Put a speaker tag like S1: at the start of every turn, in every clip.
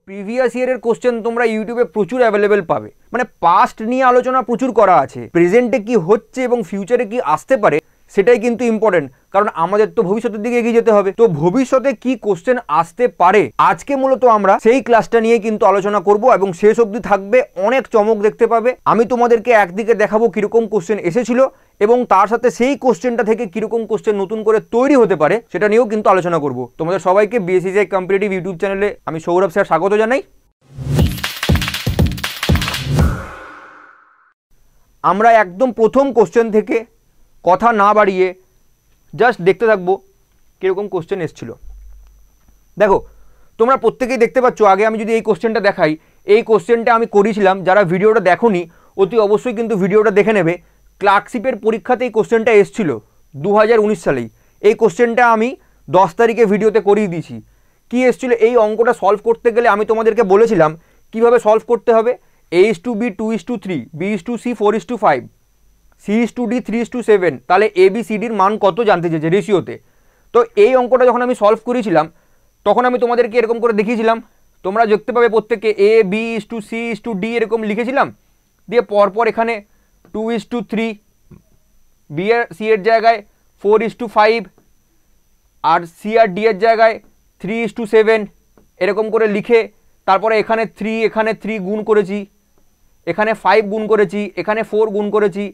S1: Previous ইয়ারের question তোমরা ইউটিউবে প্রচুর অ্যাভেলেবেল পাবে, মানে পাস্ট নিয়ে আলোচনা প্রচুর করা আছে, প্রেজেন্টে কি হচ্ছে এবং ফিউচারে কি আসতে পারে সেটাই কিন্তু ইম্পর্টেন্ট, কারণ আমাদের তো ভবিষ্যতের দিকে এগিয়ে যেতে হবে। তো ভবিষ্যতে কি কোশ্চেন আসতে পারে আজকে মূলত আমরা সেই ক্লাসটা নিয়ে কিন্তু আলোচনা করব এবং শেষ অবধি থাকবে, অনেক চমক দেখতে পাবে। আমি তোমাদেরকে একদিকে দেখাবো কিরকম কোশ্চেন এসেছিল এবং তার সাথে সেই কোশ্চেনটা থেকে কিরকম কোশ্চেন নতুন করে তৈরি হতে পারে সেটা নিয়েও কিন্তু আলোচনা করব। তোমাদের সবাইকে বিএসসিসিআই কম্পিটিটিভ ইউটিউব চ্যানেলে আমি সৌরভ স্যার স্বাগত জানাই। আমরা একদম প্রথম কোশ্চেন থেকে কথা না বাড়িয়ে জাস্ট দেখতে থাকবো কীরকম কোশ্চেন এসেছিল। দেখো তোমরা প্রত্যেকেই দেখতে পাচ্ছ, আগে আমি যদি এই কোশ্চেনটা দেখাই, এই কোশ্চেনটা আমি করেছিলাম, যারা ভিডিওটা দেখোনি অতি অবশ্যই কিন্তু ভিডিওটা দেখে নেবে। ক্লার্কশিপের পরীক্ষাতে এই কোশ্চেনটা এসেছিল 2019 সালেই। এই কোশ্চেনটা আমি 10 তারিখে ভিডিওতে করিয়ে দিয়েছি। কি এসেছিল, এই অঙ্কটা সলভ করতে গেলে আমি তোমাদেরকে বলেছিলাম কিভাবে সলভ করতে হবে। A:B 2:3, B:C 4:5, C:D 3:7, তাহলে ABCDর মান কত জানতে চেয়েছে রেশিওতে। তো এই অঙ্কটা যখন আমি সলভ করেছিলাম তখন আমি তোমাদেরকে এরকম করে দেখিয়েছিলাম, তোমরা দেখতে পাবে প্রত্যেককে A:B:C:D এরকম লিখেছিলাম, দিয়ে পরপর এখানে 2:3, C এর জায়গায় 4:5 আর C আর D এর জায়গায় 3:7 এরকম করে লিখে তারপরে এখানে 3 গুণ করেছি, এখানে 5 গুণ করেছি, এখানে 4 গুণ করেছি,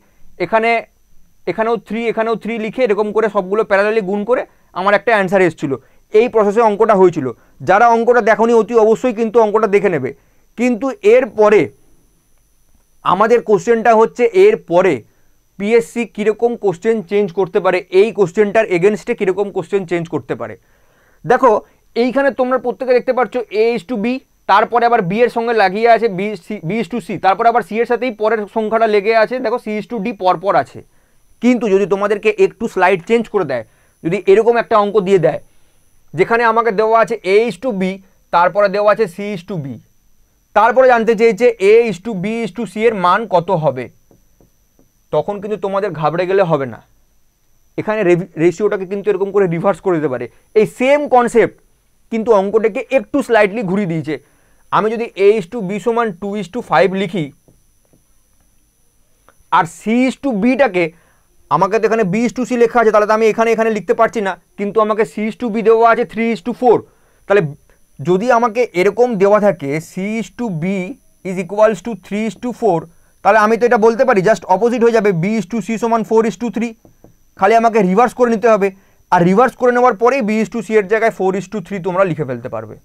S1: এখানেও 3 লিখে এরকম করে সবগুলো প্যারালালি গুণ করে আমার একটা অ্যান্সার এসেছিল। এই প্রসেসে অঙ্কটা হয়েছিল। যারা অঙ্কটা দেখোনি অতি অবশ্যই কিন্তু অঙ্কটা দেখে নেবে। কিন্তু এরপরে আমাদের কোশ্চেনটা হচ্ছে, এরপরে পিএসসি কীরকম কোশ্চেন চেঞ্জ করতে পারে, এই কোশ্চেনটার এগেনস্টে কীরকম কোশ্চেন চেঞ্জ করতে পারে। দেখো এইখানে তোমরা প্রত্যেকে দেখতে পাচ্ছ A:B, তারপরে আবার B এর সঙ্গে লাগিয়ে আছে B:C, তারপরে আবার C এর সাথেই পরের সংখ্যাটা লেগে আছে, দেখো C:D পরপর আছে। কিন্তু যদি তোমাদেরকে একটু স্লাইড চেঞ্জ করে দেয়, যদি এরকম একটা অঙ্ক দিয়ে দেয় যেখানে আমাকে দেওয়া আছে A:B, তারপরে দেওয়া আছে C:B, তারপরে জানতে চেয়েছে A:B:C এর মান কত হবে, তখন কিন্তু তোমাদের ঘাবড়ে গেলে হবে না। এখানে রেশিওটাকে কিন্তু এরকম করে রিভার্স করে দিতে পারে। এই সেম কনসেপ্ট কিন্তু অঙ্কটাকে একটু স্লাইটলি ঘুরিয়ে দিয়েছে। আমি যদি A:B = 2:5 লিখি আর C:Bটাকে, আমাকে তো এখানে B:C লেখা আছে, তাহলে তো আমি এখানে লিখতে পারছি না, কিন্তু আমাকে C:B দেওয়া আছে 3:4। তাহলে যদি আমাকে এরকম দেওয়া থাকে C:B = 3:4, তাহলে আমি তো এটা বলতে পারি জাস্ট অপোজিট হয়ে যাবে, B:C = 4:3। খালি আমাকে রিভার্স করে নিতে হবে, আর রিভার্স করে নেওয়ার পরেই B:C এর জায়গায় 4:3 তোমরা লিখে ফেলতে পারবে।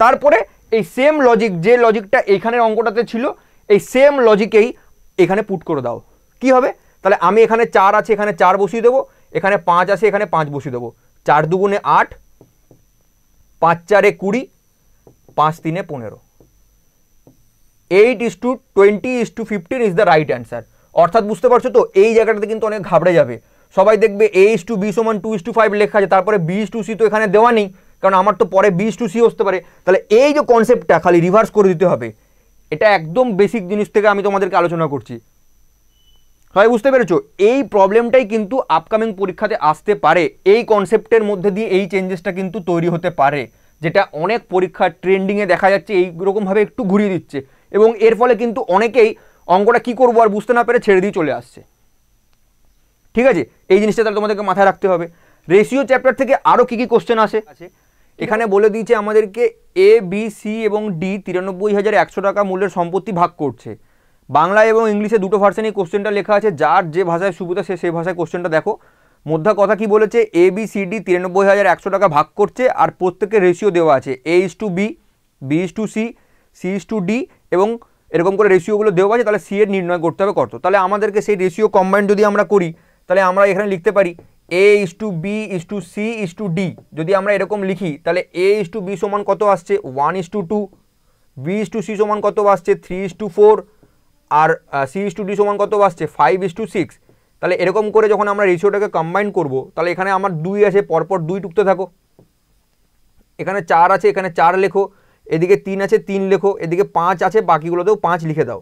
S1: তারপরে এই সেম লজিক, যে লজিকটা এইখানের অঙ্কটাতে ছিল, এই সেম লজিকেই এখানে পুট করে দাও। কি হবে, তাহলে আমি এখানে 4 আছে, এখানে 4 বসিয়ে দেবো, এখানে 5 আছে, এখানে 5 বসিয়ে দেবো। 4 2 8, 5 4 20, 5 3 15, 8:20:15 ইজ দ্য রাইট অ্যান্সার। অর্থাৎ বুঝতে পারছো তো, এই জায়গাটাতে কিন্তু অনেক ঘাবড়ে যাবে। সবাই দেখবে A:B = 2:5 লেখা আছে, তারপরে B:C তো এখানে দেওয়া নেই, কারণ আমার তো পরে B:C আসতে পারে। তাহলে এই যে কনসেপ্টটা খালি রিভার্স করে দিতে হবে, এটা একদম বেসিক জিনিস থেকে আমি তোমাদেরকে আলোচনা করছি। সবাই বুঝতে পেরেছো? এই প্রবলেমটাই কিন্তু আপকামিং পরীক্ষাতে আসতে পারে। এই কনসেপ্টের মধ্যে দিয়ে এই চেঞ্জেসটা কিন্তু তৈরি হতে পারে, যেটা অনেক পরীক্ষার ট্রেন্ডিংয়ে দেখা যাচ্ছে এইরকমভাবে একটু ঘুরিয়ে দিচ্ছে, এবং এর ফলে কিন্তু অনেকেই অঙ্কটা কি করবো আর বুঝতে না পেরে ছেড়ে দিয়ে চলে আসছে। ঠিক আছে, এই জিনিসটা তাহলে তোমাদেরকে মাথায় রাখতে হবে। রেশিও চ্যাপ্টার থেকে আরও কী কী কোশ্চেন আসে এখানে বলে দিয়েছে আমাদেরকে। A,B,C এবং D 93,100 টাকা মূল্যের সম্পত্তি ভাগ করছে। বাংলা এবং ইংলিশে দুটো ভার্সনেই কোশ্চেনটা লেখা আছে, যার যে ভাষায় সুবিধা সে সেই ভাষায় কোশ্চেনটা দেখো। মধ্যা কথা কি বলেছে, ABCD 93,100 টাকা ভাগ করছে, আর প্রত্যেকের রেশিও দেওয়া আছে A:B, B:C, C:D এবং এরকম করে রেশিওগুলো দেওয়া আছে। তাহলে C এর নির্ণয় করতে হবে কত। তাহলে আমাদেরকে সেই রেশিও কম্বাইন যদি আমরা করি, তাহলে আমরা এখানে লিখতে পারি A:B:C:D। যদি আমরা এরকম লিখি তাহলে A:B সমান কত আসছে 1:2, B:C সমান কত আসছে 3:4, আর C:D সমান কত আসছে 5:6। তাহলে এরকম করে যখন আমরা রেশিওটাকে কম্বাইন করব, তাহলে এখানে আমার 2 আছে, পরপর 2 টুকতে থাকো। এখানে 4 আছে, এখানে 4 লেখো, এদিকে 3 আছে 3 লেখো, এদিকে 5 আছে, বাকিগুলোতেও 5 লিখে দাও।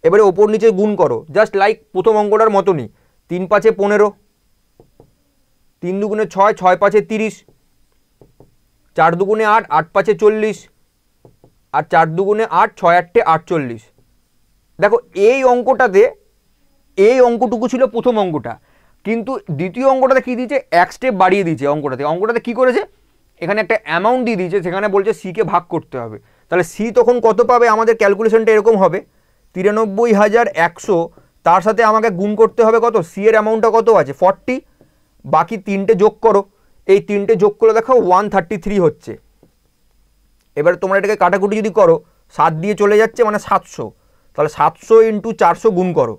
S1: এবারে ওপর নিচে গুণ করো, জাস্ট লাইক প্রথম অঙ্কটার মতনই। 3 5 15, 3 2 6, 6 5 30, 4 2 8, 8 5 40, আর 4 দুগুণে 8, 6 8 48। দেখো এই অঙ্কটাতে এই অঙ্কটুকু ছিল প্রথম অঙ্কটা, কিন্তু দ্বিতীয় অঙ্কটাতে কী দিয়েছে, এক স্টেপ বাড়িয়ে দিয়েছে। অঙ্কটাতে কী করেছে, এখানে একটা অ্যামাউন্ট দিয়ে দিয়েছে, সেখানে বলছে সিকে ভাগ করতে হবে। তাহলে সি তখন কত পাবে, আমাদের ক্যালকুলেশনটা এরকম হবে 93,100, তার সাথে আমাকে গুণ করতে হবে কত, সি এর অ্যামাউন্টটা কত আছে 40, বাকি 3টে যোগ করো, এই 3টে যোগ করে দেখো 133 হচ্ছে। এবারে তোমরা এটাকে কাটাকুটি যদি করো, 7 দিয়ে চলে যাচ্ছে মানে 700, তাহলে 700 × 400 গুণ করো,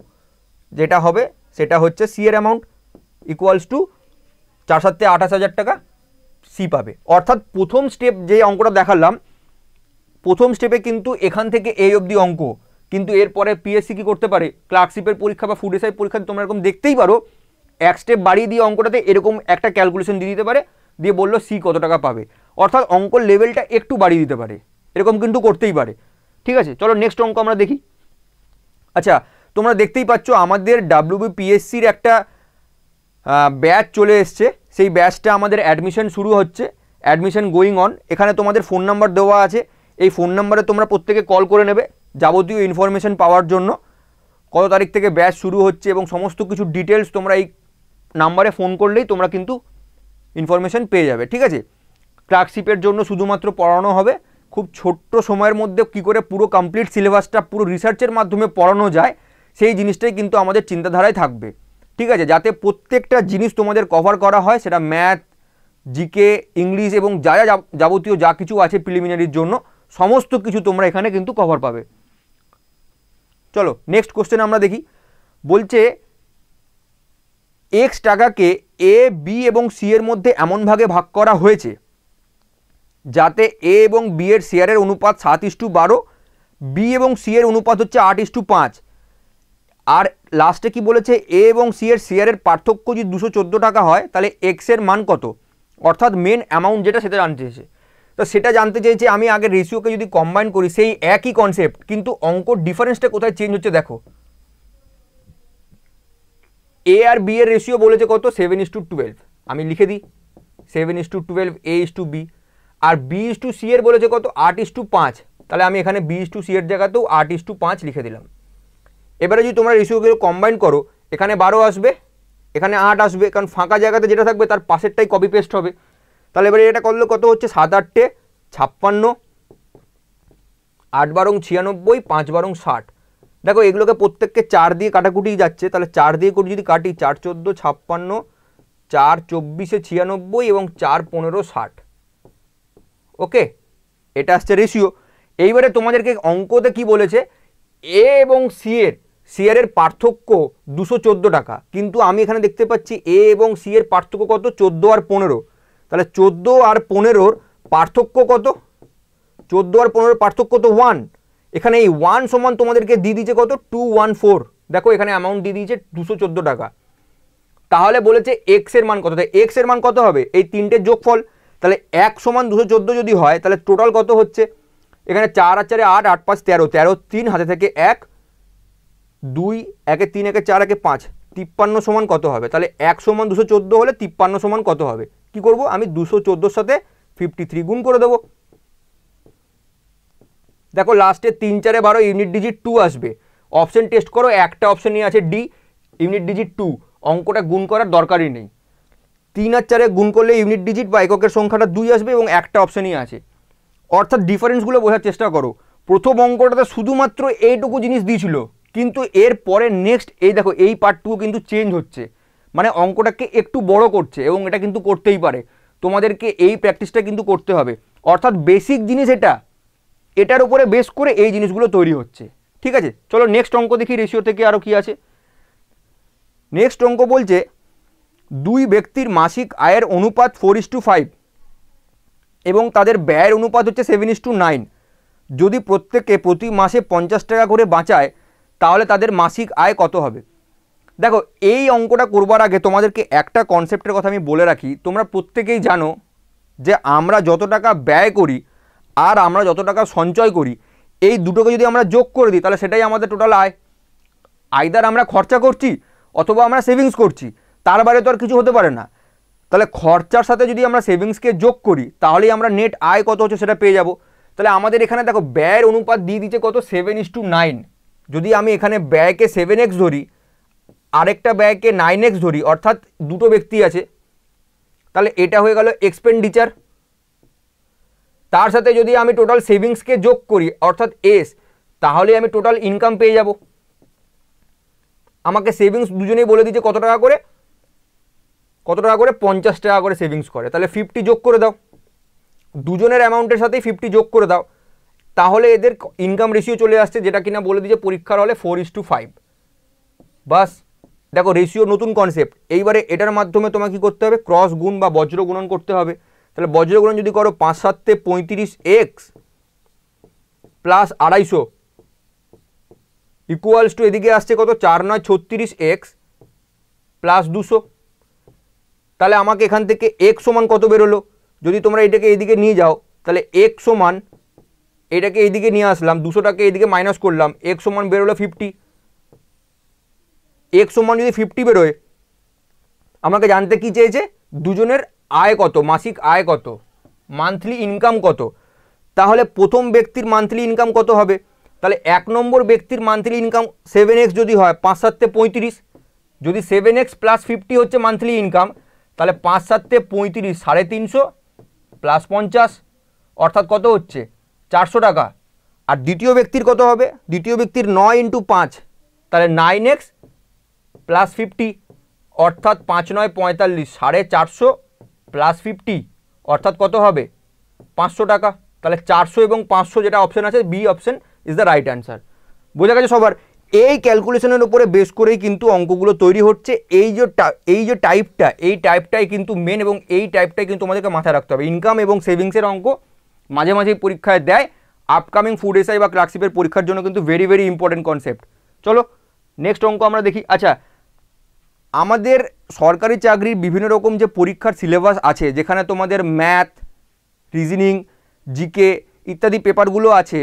S1: যেটা হবে সেটা হচ্ছে সি এর অ্যামাউন্ট ইকুয়ালস টু 4 7 28,000 টাকা সি পাবে। অর্থাৎ প্রথম স্টেপ যে অঙ্কটা দেখালাম, প্রথম স্টেপে কিন্তু এখান থেকে এই অবধি অঙ্ক, কিন্তু এরপরে পিএসসি কি করতে পারে, ক্লার্কশিপের পরীক্ষা বা ফুড এসআই পরীক্ষাতে তোমরা এরকম দেখতেই পারো, এক স্টেপ বাড়িয়ে দিয়ে অঙ্কটাতে এরকম একটা ক্যালকুলেশন দিয়ে দিতে পারে, দিয়ে বললো সি কত টাকা পাবে। অর্থাৎ অঙ্কর লেভেলটা একটু বাড়িয়ে দিতে পারে, এরকম কিন্তু করতেই পারে। ঠিক আছে, চলো নেক্সট অঙ্ক আমরা দেখি। আচ্ছা, তোমরা দেখতেই পাচ্ছ আমাদের WBPSCর একটা ব্যাচ চলে এসছে, সেই ব্যাচটা আমাদের অ্যাডমিশন শুরু হচ্ছে, অ্যাডমিশন গোয়িং অন। এখানে তোমাদের ফোন নাম্বার দেওয়া আছে, এই ফোন নাম্বারে তোমরা প্রত্যেকে কল করে নেবে যাবতীয় ইনফরমেশন পাওয়ার জন্য, কত তারিখ থেকে ব্যাচ শুরু হচ্ছে এবং সমস্ত কিছু ডিটেলস তোমরা এই নাম্বারে ফোন করলেই তোমরা কিন্তু ইনফরমেশন পেয়ে যাবে। ঠিক আছে, ক্লার্কশিপের জন্য শুধুমাত্র পড়ানো হবে, খুব ছোট্ট সময়ের মধ্যে কি করে পুরো কমপ্লিট সিলেবাসটা পুরো রিসার্চের মাধ্যমে পড়ানো যায়, সেই জিনিসটাই কিন্তু আমাদের চিন্তাধারায় থাকবে। ঠিক আছে, যাতে প্রত্যেকটা জিনিস তোমাদের কভার করা হয়, সেটা ম্যাথ, জিকে, ইংলিশ এবং যাবতীয় যা কিছু আছে প্রিলিমিনারির জন্য, সমস্ত কিছু তোমরা এখানে কিন্তু কভার পাবে। চলো নেক্সট কোশ্চেন আমরা দেখি। বলছে এক্স টাকাকে এ, বি এবং সি এর মধ্যে এমন ভাগে ভাগ করা হয়েছে যাতে এ এবং বি এর শেয়ারের অনুপাত 7:12, বি এবং সি এর অনুপাত হচ্ছে 8:5। আর লাস্টে কি বলেছে, এ এবং সি এর শেয়ারের পার্থক্য যদি 214 টাকা হয়, তাহলে এক্স এর মান কত, অর্থাৎ মেন অ্যামাউন্ট যেটা সেটা জানতে চেয়েছে। তো সেটা জানতে চেয়েছে, আমি আগে রেশিওকে যদি কম্বাইন করি, সেই একই কনসেপ্ট, কিন্তু অঙ্কর ডিফারেন্সটা কোথায় চেঞ্জ হচ্ছে দেখো। এ আর বি এর রেশিও বলেছে কত, 7:12, আমি লিখে দিই 7:12 A/B, আর B/C এর বলেছে কত 8:5, তাহলে আমি এখানে B/C এর জায়গাতেও 8:5 লিখে দিলাম। এবারে যদি তোমরা রেশিওগুলো কম্বাইন করো, এখানে 12 আসবে, এখানে 8 আসবে, কারণ ফাঁকা জায়গাতে যেটা থাকবে তার পাশেরটাই কপি পেস্ট হবে। তাহলে এবারে এটা করলে কত হচ্ছে, 7 8 56, 8 12 96, 5 12 60। দেখো এগুলোকে প্রত্যেককে 4 দিয়ে কাটাকুটি যাচ্ছে, তাহলে 4 দিয়ে করে যদি কাটি, 4 14 56, 4 24 96 এবং 4 15 60। ওকে, এটা আসছে রেশিও। এইবারে তোমাদেরকে অঙ্কতে কি বলেছে, এ এবং সি এর পার্থক্য 214 টাকা, কিন্তু আমি এখানে দেখতে পাচ্ছি এ এবং সি এর পার্থক্য কত, 14 আর 15। তাহলে 14 আর 15 পার্থক্য কত, 14 আর 15 পার্থক্য তো 1, এখানে এই 1 সমান তোমাদেরকে দিয়ে দিয়েছে কত, 214। দেখো এখানে অ্যামাউন্ট দিয়ে দিয়েছে 214 টাকা। তাহলে বলেছে এক্স এর মান কত, তাই এক্স এর মান কত হবে, এই তিনটে যোগফল, তাহলে 1 সমান 214 যদি হয়, তাহলে টোটাল কত হচ্ছে, এখানে 4 আর 4 8, 8 5 13, 13 3 হাতে থেকে 1 2 1 3 1 4 1 5, 53 সমান কত হবে, তাহলে 1 সমান 214 হলে 53 সমান কত হবে, কি করব, আমি 214 সাথে 53 গুণ করে দেবো। দেখো লাস্টে 3 4 12 ইউনিট ডিজিট 2 আসবে, অপশন টেস্ট করো, একটা অপশনই আছে ডি ইউনিট ডিজিট 2, অঙ্কটা গুণ করার দরকারই নেই। 3 আর 4 গুণ করলে ইউনিট ডিজিট বা এককের সংখ্যাটা 2 আসবে এবং একটা অপশনই আছে। অর্থাৎ ডিফারেন্সগুলো বোঝার চেষ্টা করো, প্রথম অঙ্কটাতে শুধুমাত্র এইটুকু জিনিস দিয়েছিল, কিন্তু এর পরে নেক্সট এই দেখো এই পার্টটুকু কিন্তু চেঞ্জ হচ্ছে, মানে অঙ্কটাকে একটু বড় করছে, এবং এটা কিন্তু করতেই পারে, তোমাদেরকে এই প্র্যাকটিসটা কিন্তু করতে হবে। অর্থাৎ বেসিক জিনিস এটার উপরে বেস করে এই জিনিসগুলো তৈরি হচ্ছে। ঠিক আছে, চলো নেক্সট অঙ্ক দেখি রেশিও থেকে আরও কি আছে। নেক্সট অঙ্ক বলছে 2 ব্যক্তির মাসিক আয়ের অনুপাত 4:5 এবং তাদের ব্যয়ের অনুপাত হচ্ছে 7:9। যদি প্রত্যেকে প্রতি মাসে 50 টাকা করে বাঁচায়, তাহলে তাদের মাসিক আয় কত হবে। দেখো এই অঙ্কটা করবার আগে তোমাদেরকে একটা কনসেপ্টের কথা আমি বলে রাখি, তোমরা প্রত্যেকেই জানো যে আমরা যত টাকা ব্যয় করি আর আমরা যত টাকা সঞ্চয় করি, এই দুটোকে যদি আমরা যোগ করে দিই, তাহলে সেটাই আমাদের টোটাল আয়। আইদার আমরা খরচা করছি অথবা আমরা সেভিংস করছি, তার বাইরে তো আর কিছু হতে পারে না। তাহলে খরচার সাথে যদি আমরা সেভিংসকে যোগ করি, তাহলেই আমরা নেট আয় কত হচ্ছে সেটা পেয়ে যাব। তাহলে আমাদের এখানে দেখো ব্যয়ের অনুপাত দিয়ে দিচ্ছে কত 7:9। যদি আমি এখানে ব্যয়কে 7x ধরি, আরেকটা ব্যয়কে 9x ধরি, অর্থাৎ দুটো ব্যক্তি আছে, তাহলে এটা হয়ে গেল এক্সপেন্ডিচার। তার সাথে যদি আমি টোটাল সেভিংসকে যোগ করি অর্থাৎ এস, তাহলে আমি টোটাল ইনকাম পেয়ে যাব। আমাকে সেভিংস দুজনেই বলে দিচ্ছে কত টাকা করে 50 টাকা করে সেভিংস করে, তাহলে 50 যোগ করে দাও, দুজনের অ্যামাউন্টের সাথেই 50 যোগ করে দাও, তাহলে এদের ইনকাম রেশিও চলে আসছে, যেটা কিনা বলে দিচ্ছে পরীক্ষার হলে 4:5। বাস দেখো রেশিও নতুন কনসেপ্ট। এইবারে এটার মাধ্যমে তোমাকে কী করতে হবে, ক্রস গুণ বা বজ্র গুণন করতে হবে। তাহলে বজ্র গুণন যদি করো 5 7 35x প্লাস 250 ইকুয়ালস টু এদিকে আসছে কত 4 9 36x প্লাস 200। তাহলে আমাকে এখান থেকে x সমান কত বেরোলো, যদি তোমরা এটাকে এইদিকে নিয়ে যাও তাহলে x সমান, এটাকে এইদিকে নিয়ে আসলাম, 200টাকে এইদিকে মাইনাস করলাম, x সমান বেরোলো 50। x সমান যদি 50 বেরোয়, আমাকে জানতে কি চেয়েছে, দুজনের আয় কত, মাসিক আয় কত, মান্থলি ইনকাম কত। তাহলে প্রথম ব্যক্তির মান্থলি ইনকাম কত হবে, তাহলে 1 নম্বর ব্যক্তির মান্থলি ইনকাম 7x যদি হয় 5 7 35, যদি 7x প্লাস 50 হচ্ছে মান্থলি ইনকাম, তাহলে 5 7 35 350 প্লাস 50, অর্থাৎ কত হচ্ছে 400 টাকা। আর দ্বিতীয় ব্যক্তির কত হবে, দ্বিতীয় ব্যক্তির 9 × 5, তাহলে 9x প্লাস 50, অর্থাৎ 5 9 45 450 প্লাস 50, অর্থাৎ কত হবে 500 টাকা। তাহলে 400 এবং 500 যেটা অপশন আছে, B option is the right answer. বোঝা গেছে সবার? এই ক্যালকুলেশনের উপরে বেস করেই কিন্তু অঙ্কগুলো তৈরি হচ্ছে। এই যে টাইপটা, এই টাইপটাই কিন্তু মেন, এবং এই টাইপটাই কিন্তু আমাদেরকে মাথায় রাখতে হবে। ইনকাম এবং সেভিংসের অঙ্ক মাঝে মাঝেই পরীক্ষায় দেয়, আপকামিং ফুড এসআই বা ক্লার্কশিপের পরীক্ষার জন্য কিন্তু ভেরি ভেরি ইম্পর্টেন্ট কনসেপ্ট। চলো নেক্সট অঙ্ক আমরা দেখি। আচ্ছা, আমাদের সরকারি চাকরির বিভিন্ন রকম যে পরীক্ষার সিলেবাস আছে, যেখানে তোমাদের ম্যাথ, রিজনিং, জিকে ইত্যাদি পেপারগুলো আছে,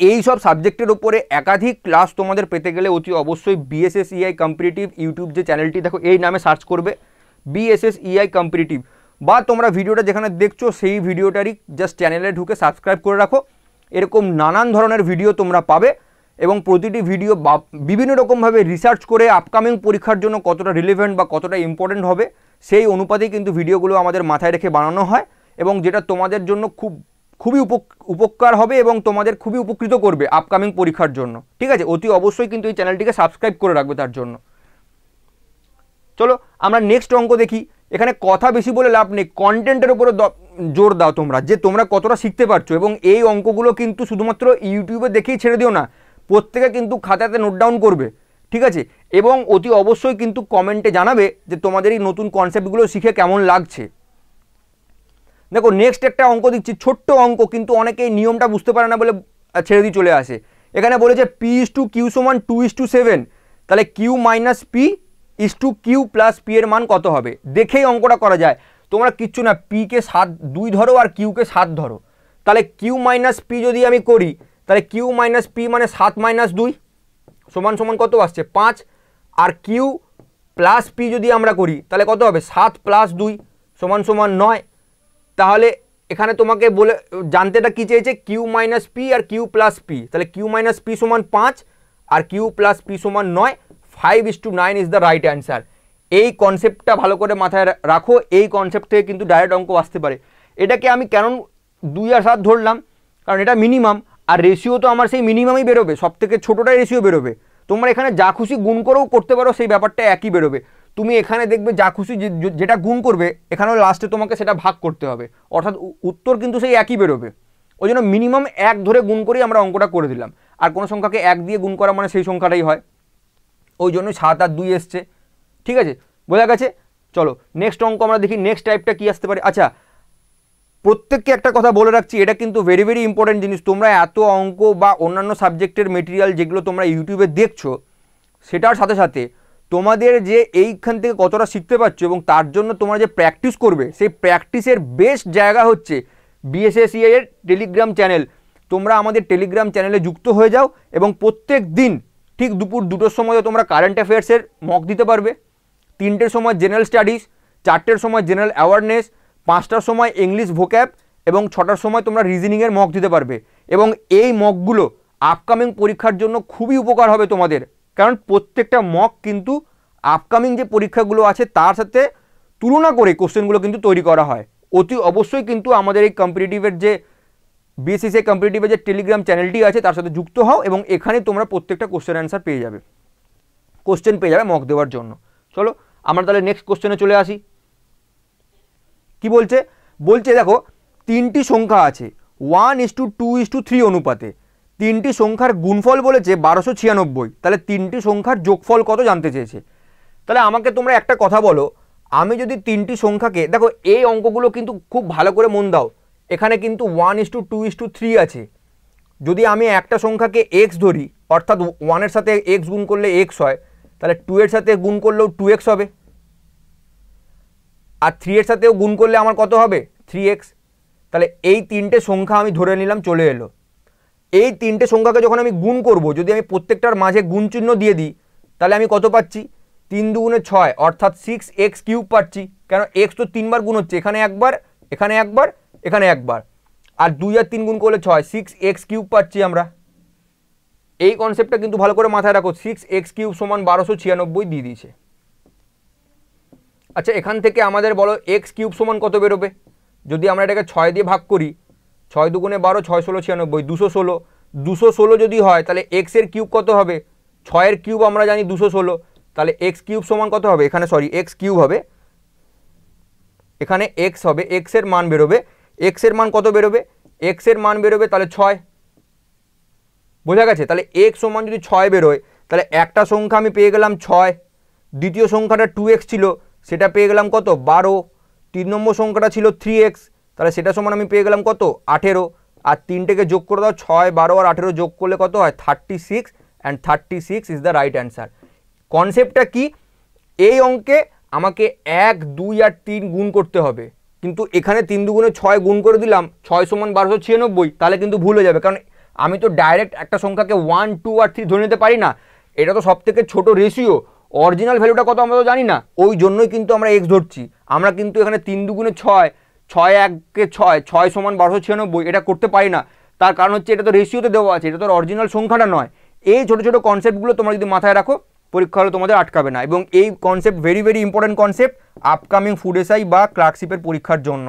S1: এই সব সাবজেক্টের উপরে একাধিক ক্লাস তোমাদের পেতে গেলে অতি অবশ্যই BSSEI কম্পিটিটিভ ইউটিউব যে চ্যানেলটি দেখো, এই নামে সার্চ করবে BSSEI কম্পিটিটিভ, বা তোমরা ভিডিওটা যেখানে দেখছো সেই ভিডিওটারই জাস্ট চ্যানেলে ঢুকে সাবস্ক্রাইব করে রাখো। এরকম নানান ধরনের ভিডিও তোমরা পাবে, এবং প্রতিটি ভিডিও বিভিন্ন রকমভাবে রিসার্চ করে আপকামিং পরীক্ষার জন্য কতটা রিলেভেন্ট বা কতটা ইম্পর্টেন্ট হবে সেই অনুপাতেই কিন্তু ভিডিওগুলো আমাদের মাথায় রেখে বানানো হয়, এবং যেটা তোমাদের জন্য খুবই উপকার হবে এবং তোমাদের খুবই উপকৃত করবে আপকামিং পরীক্ষার জন্য। ঠিক আছে, অতি অবশ্যই কিন্তু এই চ্যানেলটিকে সাবস্ক্রাইব করে রাখবে তার জন্য। চলো আমরা নেক্সট অঙ্ক দেখি। এখানে কথা বেশি বলে লাভ নেই, কন্টেন্টের উপরে জোর দাও তোমরা, যে তোমরা কতটা শিখতে পারছো। এবং এই অঙ্কগুলো কিন্তু শুধুমাত্র ইউটিউবে দেখেই ছেড়ে দিও না, প্রত্যেকে কিন্তু খাতাতে নোট ডাউন করবে। ঠিক আছে, এবং অতি অবশ্যই কিন্তু কমেন্টে জানাবে যে তোমাদের এই নতুন কনসেপ্টগুলো শিখে কেমন লাগছে। দেখো নেক্সট একটা অঙ্ক দিচ্ছি, ছোট্ট অঙ্ক, কিন্তু অনেকেই নিয়মটা বুঝতে পারে না বলে ছেড়ে দিয়ে চলে আসে। এখানে বলেছে P/Q সমান 2:7, তাহলে Q - P/Q প্লাস P এর মান কত হবে, দেখেই অঙ্কটা করা যায়। তোমরা কিচ্ছু না, P কে 2 ধরো আর Q কে 7 ধরো। তাহলে Q - P যদি আমি করি, তাহলে Q - P মানে 7 - 2 সমান সমান কত আসছে 5, আর Q প্লাস P যদি আমরা করি তাহলে কত হবে 7 + 2 সমান সমান 9। তাহলে এখানে তোমাকে বলে জানতেটা কি চেয়েছে, Q - P আর Q প্লাস P, তাহলে Q - P সমান 5 আর Q প্লাস P সমান 9, 5:9 ইজ দ্য রাইট অ্যান্সার। এই কনসেপ্টটা ভালো করে মাথায় রাখো, এই কনসেপ্ট থেকে কিন্তু ডাইরেক্ট অঙ্ক আসতে পারে। এটাকে আমি কেন 2 আর 7 ধরলাম, কারণ এটা মিনিমাম, আর রেশিও তো আমার সেই মিনিমামই বেরোবে, সব থেকে ছোটোটাই রেশিও বেরোবে। তোমরা এখানে যা খুশি গুণ করেও করতে পারো, সেই ব্যাপারটা একই বেরোবে। তুমি এখানে দেখবে যা খুশি যেটা গুণ করবে, এখানেও লাস্টে তোমাকে সেটা ভাগ করতে হবে, অর্থাৎ উত্তর কিন্তু সেই একই বেরোবে। ওই জন্য মিনিমাম 1 ধরে গুণ করেই আমরা অঙ্কটা করে দিলাম, আর কোনো সংখ্যাকে 1 দিয়ে গুণ করা মানে সেই সংখ্যাটাই হয়, ওই জন্য 7 আর 2 এসছে। ঠিক আছে, বোঝা গেছে? চলো নেক্সট অঙ্ক আমরা দেখি, নেক্সট টাইপটা কি আসতে পারে। আচ্ছা, প্রত্যেককে একটা কথা বলে রাখছি, এটা কিন্তু ভেরি ভেরি ইম্পর্টেন্ট জিনিস। তোমরা এত অঙ্ক বা অন্যান্য সাবজেক্টের মেটেরিয়াল যেগুলো তোমরা ইউটিউবে দেখছো, সেটার সাথে সাথে তোমাদের যে এইখান থেকে কতটা শিখতে পারছো এবং তার জন্য তোমরা যে প্র্যাকটিস করবে, সেই প্র্যাকটিসের বেস্ট জায়গা হচ্ছে BSSEI এর টেলিগ্রাম চ্যানেল। তোমরা আমাদের টেলিগ্রাম চ্যানেলে যুক্ত হয়ে যাও, এবং প্রত্যেক দিন ঠিক দুপুর 2টোর সময় তোমরা কারেন্ট অ্যাফেয়ার্সের মক দিতে পারবে, 3টের সময় জেনারেল স্টাডিজ, 4টের সময় জেনারেল অ্যাওয়ারনেস, 5টার সময় ইংলিশ ভোক্যাব, এবং 6টার সময় তোমরা রিজনিংয়ের মক দিতে পারবে। এবং এই মকগুলো আপকামিং পরীক্ষার জন্য খুবই উপকার হবে তোমাদের, কারণ প্রত্যেকটা মক কিন্তু আপকামিং যে পরীক্ষাগুলো আছে তার সাথে তুলনা করে কোশ্চেনগুলো কিন্তু তৈরি করা হয়। অতি অবশ্যই কিন্তু আমাদের এই কম্পিটিটিভের যে বিএসসিসি কম্পিটিটিভের যে টেলিগ্রাম চ্যানেলটি আছে তার সাথে যুক্ত হও, এবং এখানে তোমরা প্রত্যেকটা কোশ্চেন অ্যান্সার পেয়ে যাবে, কোশ্চেন পেয়ে যাবে মক দেওয়ার জন্য। চলো আমরা তাহলে নেক্সট কোশ্চেনে চলে আসি। কি বলছে? বলছে দেখো 3টি সংখ্যা আছে 1:2:3 অনুপাতে, 3টি সংখ্যার গুণফল বলেছে 1296, তাহলে 3টি সংখ্যার যোগফল কত জানতে চেয়েছে। তাহলে আমাকে তোমরা একটা কথা বলো, আমি যদি 3টি সংখ্যাকে, দেখো এই অঙ্কগুলো কিন্তু খুব ভালো করে মন দাও, এখানে কিন্তু 1:2:3 আছে। যদি আমি একটা সংখ্যাকে x ধরি, অর্থাৎ 1-এর সাথে x গুণ করলে x হয়, তাহলে 2-এর সাথে গুণ করলেও 2x হবে, আর 3-এর সাথেও গুণ করলে আমার কত হবে? 3x। তাহলে এই 3টে সংখ্যা আমি ধরে নিলাম চলে এলো। এই 3টে সংখ্যাকে যখন আমি গুণ করব, যদি আমি প্রত্যেকটার মাঝে গুণ চিহ্ন দিয়ে দিই, তাহলে আমি কত পাচ্ছি? 3 দুগুণে 6, অর্থাৎ 6x³ পাচ্ছি। কেন? x তো 3বার গুণ হচ্ছে, এখানে একবার, এখানে একবার, এখানে একবার, আর 2 আর 3 গুণ করলে 6, 6x³ পাচ্ছি আমরা। এই কনসেপ্টটা কিন্তু ভালো করে মাথায় রাখো, 6x³ সমান 1296 দিয়ে দিয়েছে। আচ্ছা, এখান থেকে আমাদের বলো x³ সমান কত বেরোবে? যদি আমরা এটাকে 6 দিয়ে ভাগ করি, 6 দুগুণে 12, 6 ষোলো 96, 216। 216 যদি হয় তাহলে x এর কিউব কত হবে? 6 এর কিউব আমরা জানি 216, তাহলে x³ সমান কত হবে? এখানে সরি x³ হবে, এখানে x হবে, x এর মান বেরোবে। x এর মান কত বেরোবে? x এর মান বেরোবে তাহলে 6, বোঝা গেছে? তাহলে x সমান যদি 6 বেরোয়, তাহলে একটা সংখ্যা আমি পেয়ে গেলাম 6, দ্বিতীয় সংখ্যাটা 2x ছিল, সেটা পেয়ে গেলাম কত? 12, 3 নম্বর সংখ্যাটা ছিল 3x, তাহলে সেটা সমান আমি পেয়ে গেলাম কত? 18, আর 3টেকে যোগ করে দাও, 6, 12 আর 18 যোগ করলে কত হয়? 36, and 36 is the right answer. কনসেপ্টটা কি? এই অঙ্কে আমাকে 1, 2 আর 3 গুণ করতে হবে, কিন্তু এখানে 3 দুগুণে 6 গুণ করে দিলাম, 6 সমান 1296, তাহলে কিন্তু ভুল হয়ে যাবে, কারণ আমি তো ডাইরেক্ট একটা সংখ্যাকে 1, 2 আর 3 ধরে নিতে পারি না, এটা তো সব থেকে ছোট রেশিও, অরিজিনাল ভ্যালুটা কত আমরা তো জানি না, ওই জন্যই কিন্তু আমরা x ধরছি। আমরা কিন্তু এখানে 3 দুগুণে 6, 6 1-কে 6, 6 সমান 1296 এটা করতে পারি না, তার কারণ হচ্ছে এটা তো রেশিওতে দেওয়া আছে, এটা তো অরিজিনাল সংখ্যাটা নয়। এই ছোটো ছোটো কনসেপ্টগুলো তোমরা যদি মাথায় রাখো, পরীক্ষা হলে তোমাদের আটকাবে না, এবং এই concept very very important concept upcoming food SI বা ক্লার্কশিপের পরীক্ষার জন্য।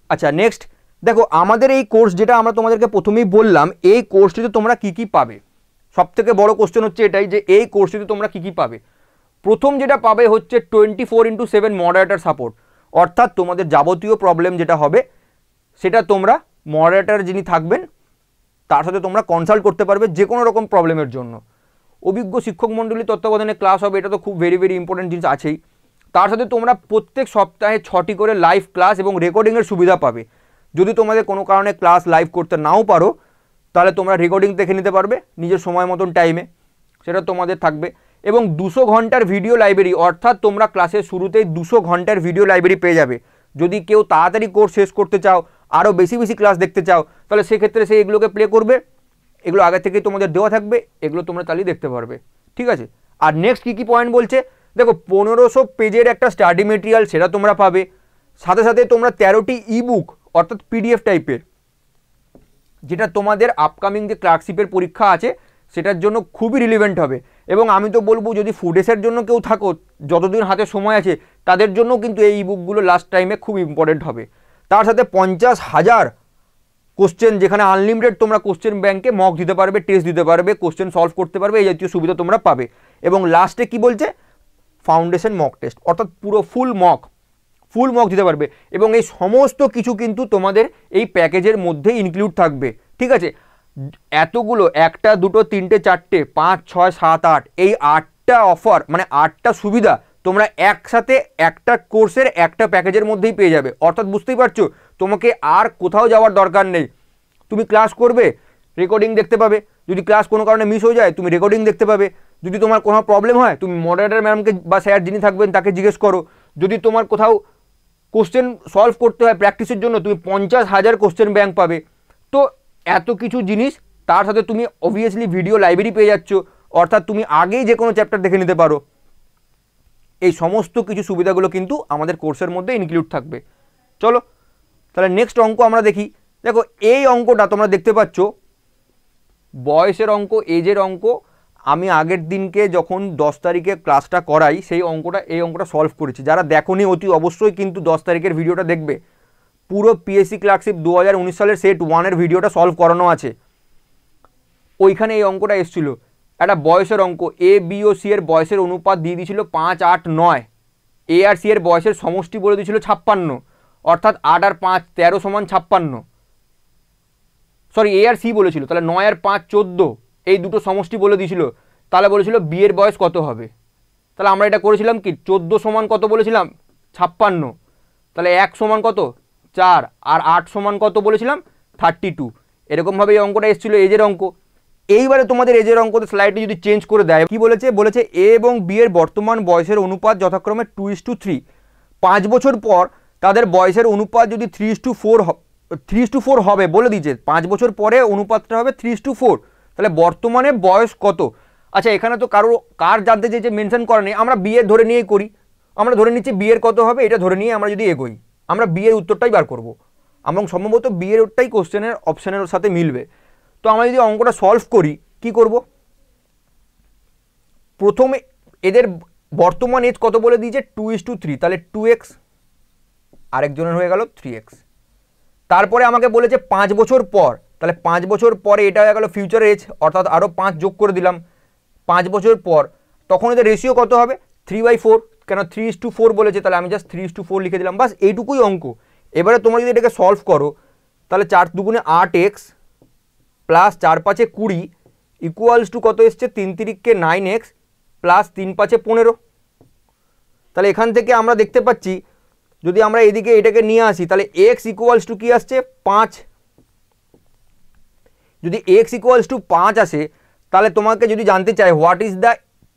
S1: আচ্ছা, নেক্সট দেখো আমাদের এই কোর্স, যেটা আমরা তোমাদেরকে প্রথমেই বললাম, এই কোর্সটিতে তোমরা কি কি পাবে। সবথেকে বড় কোশ্চেন হচ্ছে এটাই যে এই কোর্সটিতে তোমরা কি কি পাবে। প্রথম যেটা পাবে হচ্ছে 24/7 মডারেটর সাপোর্ট, অর্থাৎ তোমাদের যাবতীয় প্রবলেম যেটা হবে সেটা তোমরা মডারেটর যিনি থাকবেন তার সাথে তোমরা কনসাল্ট করতে পারবে যে কোনো রকম প্রবলেমের জন্য। অভিজ্ঞ শিক্ষক মণ্ডলী তত্ত্বাবধানে ক্লাস হবে, এটা তো খুব ভেরি ভেরি ইম্পর্টেন্ট জিনিস আছেই। তার সাথে তোমরা প্রত্যেক সপ্তাহে 6টি করে লাইভ ক্লাস এবং রেকর্ডিংয়ের সুবিধা পাবে। যদি তোমাদের কোনো কারণে ক্লাস লাইভ করতে নাও পারো, তাহলে তোমরা রেকর্ডিং দেখে নিতে পারবে নিজের সময় মতন টাইমে, সেটা তোমাদের থাকবে। এবং 200 ঘন্টার ভিডিও লাইব্রেরি, অর্থাৎ তোমরা ক্লাসের শুরুতেই 200 ঘন্টার ভিডিও লাইব্রেরি পেয়ে যাবে। যদি কেউ তাড়াতাড়ি কোর্স শেষ করতে চাও, আরও বেশি বেশি ক্লাস দেখতে চাও, তাহলে সেক্ষেত্রে সে এগুলোকে প্লে করবে, এগুলো আগে থেকেই তোমাদের দেওয়া থাকবে, এগুলো তোমরা চালিয়ে দেখতে পারবে, ঠিক আছে। আর নেক্সট কী কী পয়েন্ট বলছে দেখো, 1500 পেজের একটা স্টাডি মেটেরিয়াল সেটা তোমরা পাবে, সাথে সাথে তোমরা 13টি ইবুক অর্থাৎ পিডিএফ টাইপের, যেটা তোমাদের আপকামিং যে ক্লার্কশিপের পরীক্ষা আছে সেটার জন্য খুবই রিলিভেন্ট হবে। এবং আমি তো বলবো যদি ফুডেসের জন্য কেউ থাকো, যতদিন হাতে সময় আছে তাদের জন্য কিন্তু এই ইবুকগুলো লাস্ট টাইমে খুব ইম্পর্টেন্ট হবে। তার সাথে 50,000 কোশ্চেন, যেখানে আনলিমিটেড তোমরা কোশ্চেন ব্যাংকে মক দিতে পারবে, টেস্ট দিতে পারবে, কোশ্চেন সলভ করতে পারবে, এই জাতীয় সুবিধা তোমরা পাবে। এবং লাস্টে কি বলছে, ফাউন্ডেশন মক টেস্ট, অর্থাৎ পুরো ফুল মক দিতে পারবে। এবং এই সমস্ত কিছু কিন্তু তোমাদের এই প্যাকেজের মধ্যে ইনক্লুড থাকবে, ঠিক আছে। এতগুলো 1টা 2টো 3টে 4টে 5 6 7 8 এই 8টা অফার, মানে 8টা সুবিধা তোমরা একসাথে একটা কোর্সের একটা প্যাকেজের মধ্যেই পেয়ে যাবে। অর্থাৎ বুঝতেই পারছো, তোমাকে আর কোথাও যাওয়ার দরকার নেই। তুমি ক্লাস করবে, রেকর্ডিং দেখতে পাবে, যদি ক্লাস কোনো কারণে মিস হয়ে যায় তুমি রেকর্ডিং দেখতে পাবে, যদি তোমার কোনো প্রবলেম হয় তুমি মডারেটর ম্যামকে বা স্যার যিনি থাকবেন তাকে জিজ্ঞেস করো, যদি তোমার কোথাও কোশ্চেন সলভ করতে হয় প্র্যাকটিসের জন্য তুমি 50,000 কোশ্চেন ব্যাংক পাবে। তো এত কিছু জিনিস, তার সাথে তুমি অবভিয়াসলি ভিডিও লাইব্রেরি পেয়ে যাচ্ছ, অর্থাৎ তুমি আগেই যে কোনো চ্যাপ্টার দেখে নিতে পারো। এই সমস্ত কিছু সুবিধাগুলো কিন্তু আমাদের কোর্সের মধ্যে ইনক্লুড থাকবে, চলো তাহলে নেক্সট অঙ্ক আমরা দেখি। দেখো এই অঙ্কটা তোমরা দেখতে পাচ্ছ বয়সের অঙ্ক, এজের অঙ্ক। আমি আগের দিনকে যখন 10 তারিখে ক্লাসটা করাই সেই অঙ্কটা, এই অঙ্কটা সলভ করেছি। যারা দেখোনি অতি অবশ্যই কিন্তু 10 তারিখের ভিডিওটা দেখবে। পুরো পিএসসি ক্লার্কশিপ 2019 সালের সেট 1-এর ভিডিওটা সলভ করানো আছে, ওইখানে এই অঙ্কটা এসেছিল। একটা বয়সের অঙ্ক, এ বি ও সি এর বয়সের অনুপাত দিয়ে দিয়েছিল 5, 8, 9। এ আর সি এর বয়সের সমষ্টি বলে দিয়েছিল 56, অর্থাৎ 8 আর 5 13 সমান 56। সরি, এ আর সি বলেছিল, তাহলে 9 আর 5 14, এই দুটো সমষ্টি বলে দিয়েছিল। তাহলে বলেছিল বি এর বয়স কত হবে। তাহলে আমরা এটা করেছিলাম কি 14 সমান কত বলেছিলাম 56, তাহলে 1 সমান কত 4, আর 8 সমান কত বলেছিলাম 32। এরকমভাবে এই অঙ্কটা এসেছিল এজের অঙ্ক। এইবারে তোমাদের এজের অঙ্কতে স্লাইডটি যদি চেঞ্জ করে দেয়, কি বলেছে, বলেছে এ এবং বি এর বর্তমান বয়সের অনুপাত যথাক্রমে 2:3। 5 বছর পর তাদের বয়সের অনুপাত যদি 3:4 হবে বলে দিয়েছে। 5 বছর পরে অনুপাতটা হবে 3:4। তাহলে বর্তমানে বয়স কত। আচ্ছা এখানে তো কার জানতে চেয়েছে মেনশন করা নেই, আমরা বি এর ধরে নিয়েই করি। আমরা ধরে নিচ্ছি বি এর কত হবে, এটা ধরে নিয়ে আমরা যদি এগোই আমরা বি এর উত্তরটাই বার করব, এবং সম্ভবত বি এর উত্তরটাই কোশ্চেনের অপশনের সাথে মিলবে। তো আমরা যদি অঙ্কটা সলভ করি কি করব, প্রথমে এদের বর্তমান এজ কত বলে দিয়েছে 2:3, তাহলে 2x, আরেকজনের হয়ে গেল 3x। তারপরে আমাকে বলেছে 5 বছর পর, তাহলে 5 বছর পরে এটা হয়ে গেল ফিউচার এজ, অর্থাৎ আরও 5 যোগ করে দিলাম 5 বছর পর। তখন এদের রেশিও কত হবে 3/4, কেন 3:4 বলেছে, তাহলে আমি জাস্ট 3:4 লিখে দিলাম, বাস এইটুকুই অঙ্ক। এবারে তোমরা যদি এটাকে সলভ করো তাহলে 4 দুগুণে 8x প্লাস 4 5 20 ইকুয়ালস টু কত এসছে 3 3 9x প্লাস 3 5 15। তাহলে এখান থেকে আমরা দেখতে পাচ্ছি যদি আমরা এদিকে এটাকে নিয়ে আসি তাহলে x ইকুয়ালস টু কি আসছে 5। যদি x ইকুয়ালস টু 5 আসে তাহলে তোমাকে যদি জানতে চাই what is the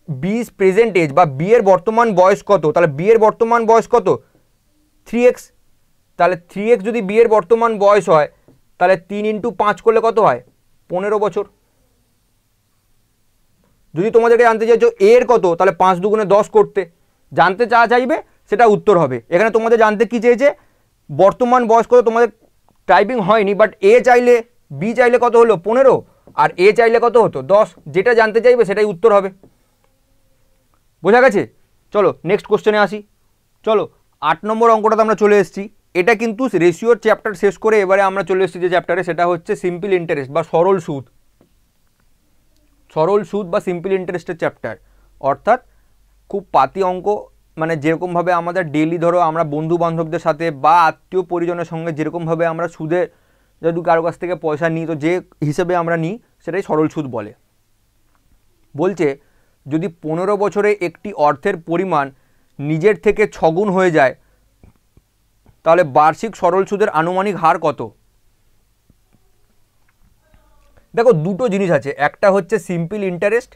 S1: B's present age বা বি এর বর্তমান বয়স কত, তাহলে বি এর বর্তমান বয়স কত 3x। তাহলে 3x যদি বি এর বর্তমান বয়স হয় তাহলে 3 × 5 করলে কত হয় 15 বছর। যদি তোমাদেরকে জানতে চাইছো এ এর কত, তাহলে 5 দুগুণে 10 করতে জানতে চাইবে, সেটা উত্তর হবে। এখানে তোমাদের জানতে কি চেয়েছে বর্তমান বয়স কত, তোমাদের টাইপিং হয়নি, বাট এ চাইলে বি চাইলে কত হলো 15, আর এ চাইলে কত হতো 10। যেটা জানতে চাইবে সেটাই উত্তর হবে। বোঝা গেছে। চলো নেক্সট কোশ্চেনে আসি। চলো 8 নম্বর অঙ্কটাতে আমরা চলে এসেছি। এটা কিন্তু রেশিওর চ্যাপ্টার শেষ করে এবারে আমরা চলে এসেছি যে চ্যাপ্টারে, সেটা হচ্ছে সিম্পল ইন্টারেস্ট বা সরল সুদ। সরল সুদ বা সিম্পল ইন্টারেস্টের চ্যাপ্টার, অর্থাৎ খুব পাতি অঙ্ক, মানে যেরকমভাবে আমাদের ডেইলি ধরো আমরা বন্ধু বান্ধবদের সাথে বা আত্মীয় পরিজনের সঙ্গে যেরকমভাবে আমরা সুদে যদি কারো কাছ থেকে পয়সা নিই তো যে হিসেবে আমরা নিই সেটাই সরল সুদ বলে। বলছে যদি 15 বছরে একটি অর্থের পরিমাণ নিজের থেকে 6 গুণ হয়ে যায় তাহলে বার্ষিক সরল সুদের আনুমানিক হার কত। দেখো দুটো জিনিস আছে, একটা হচ্ছে সিম্পল ইন্টারেস্ট,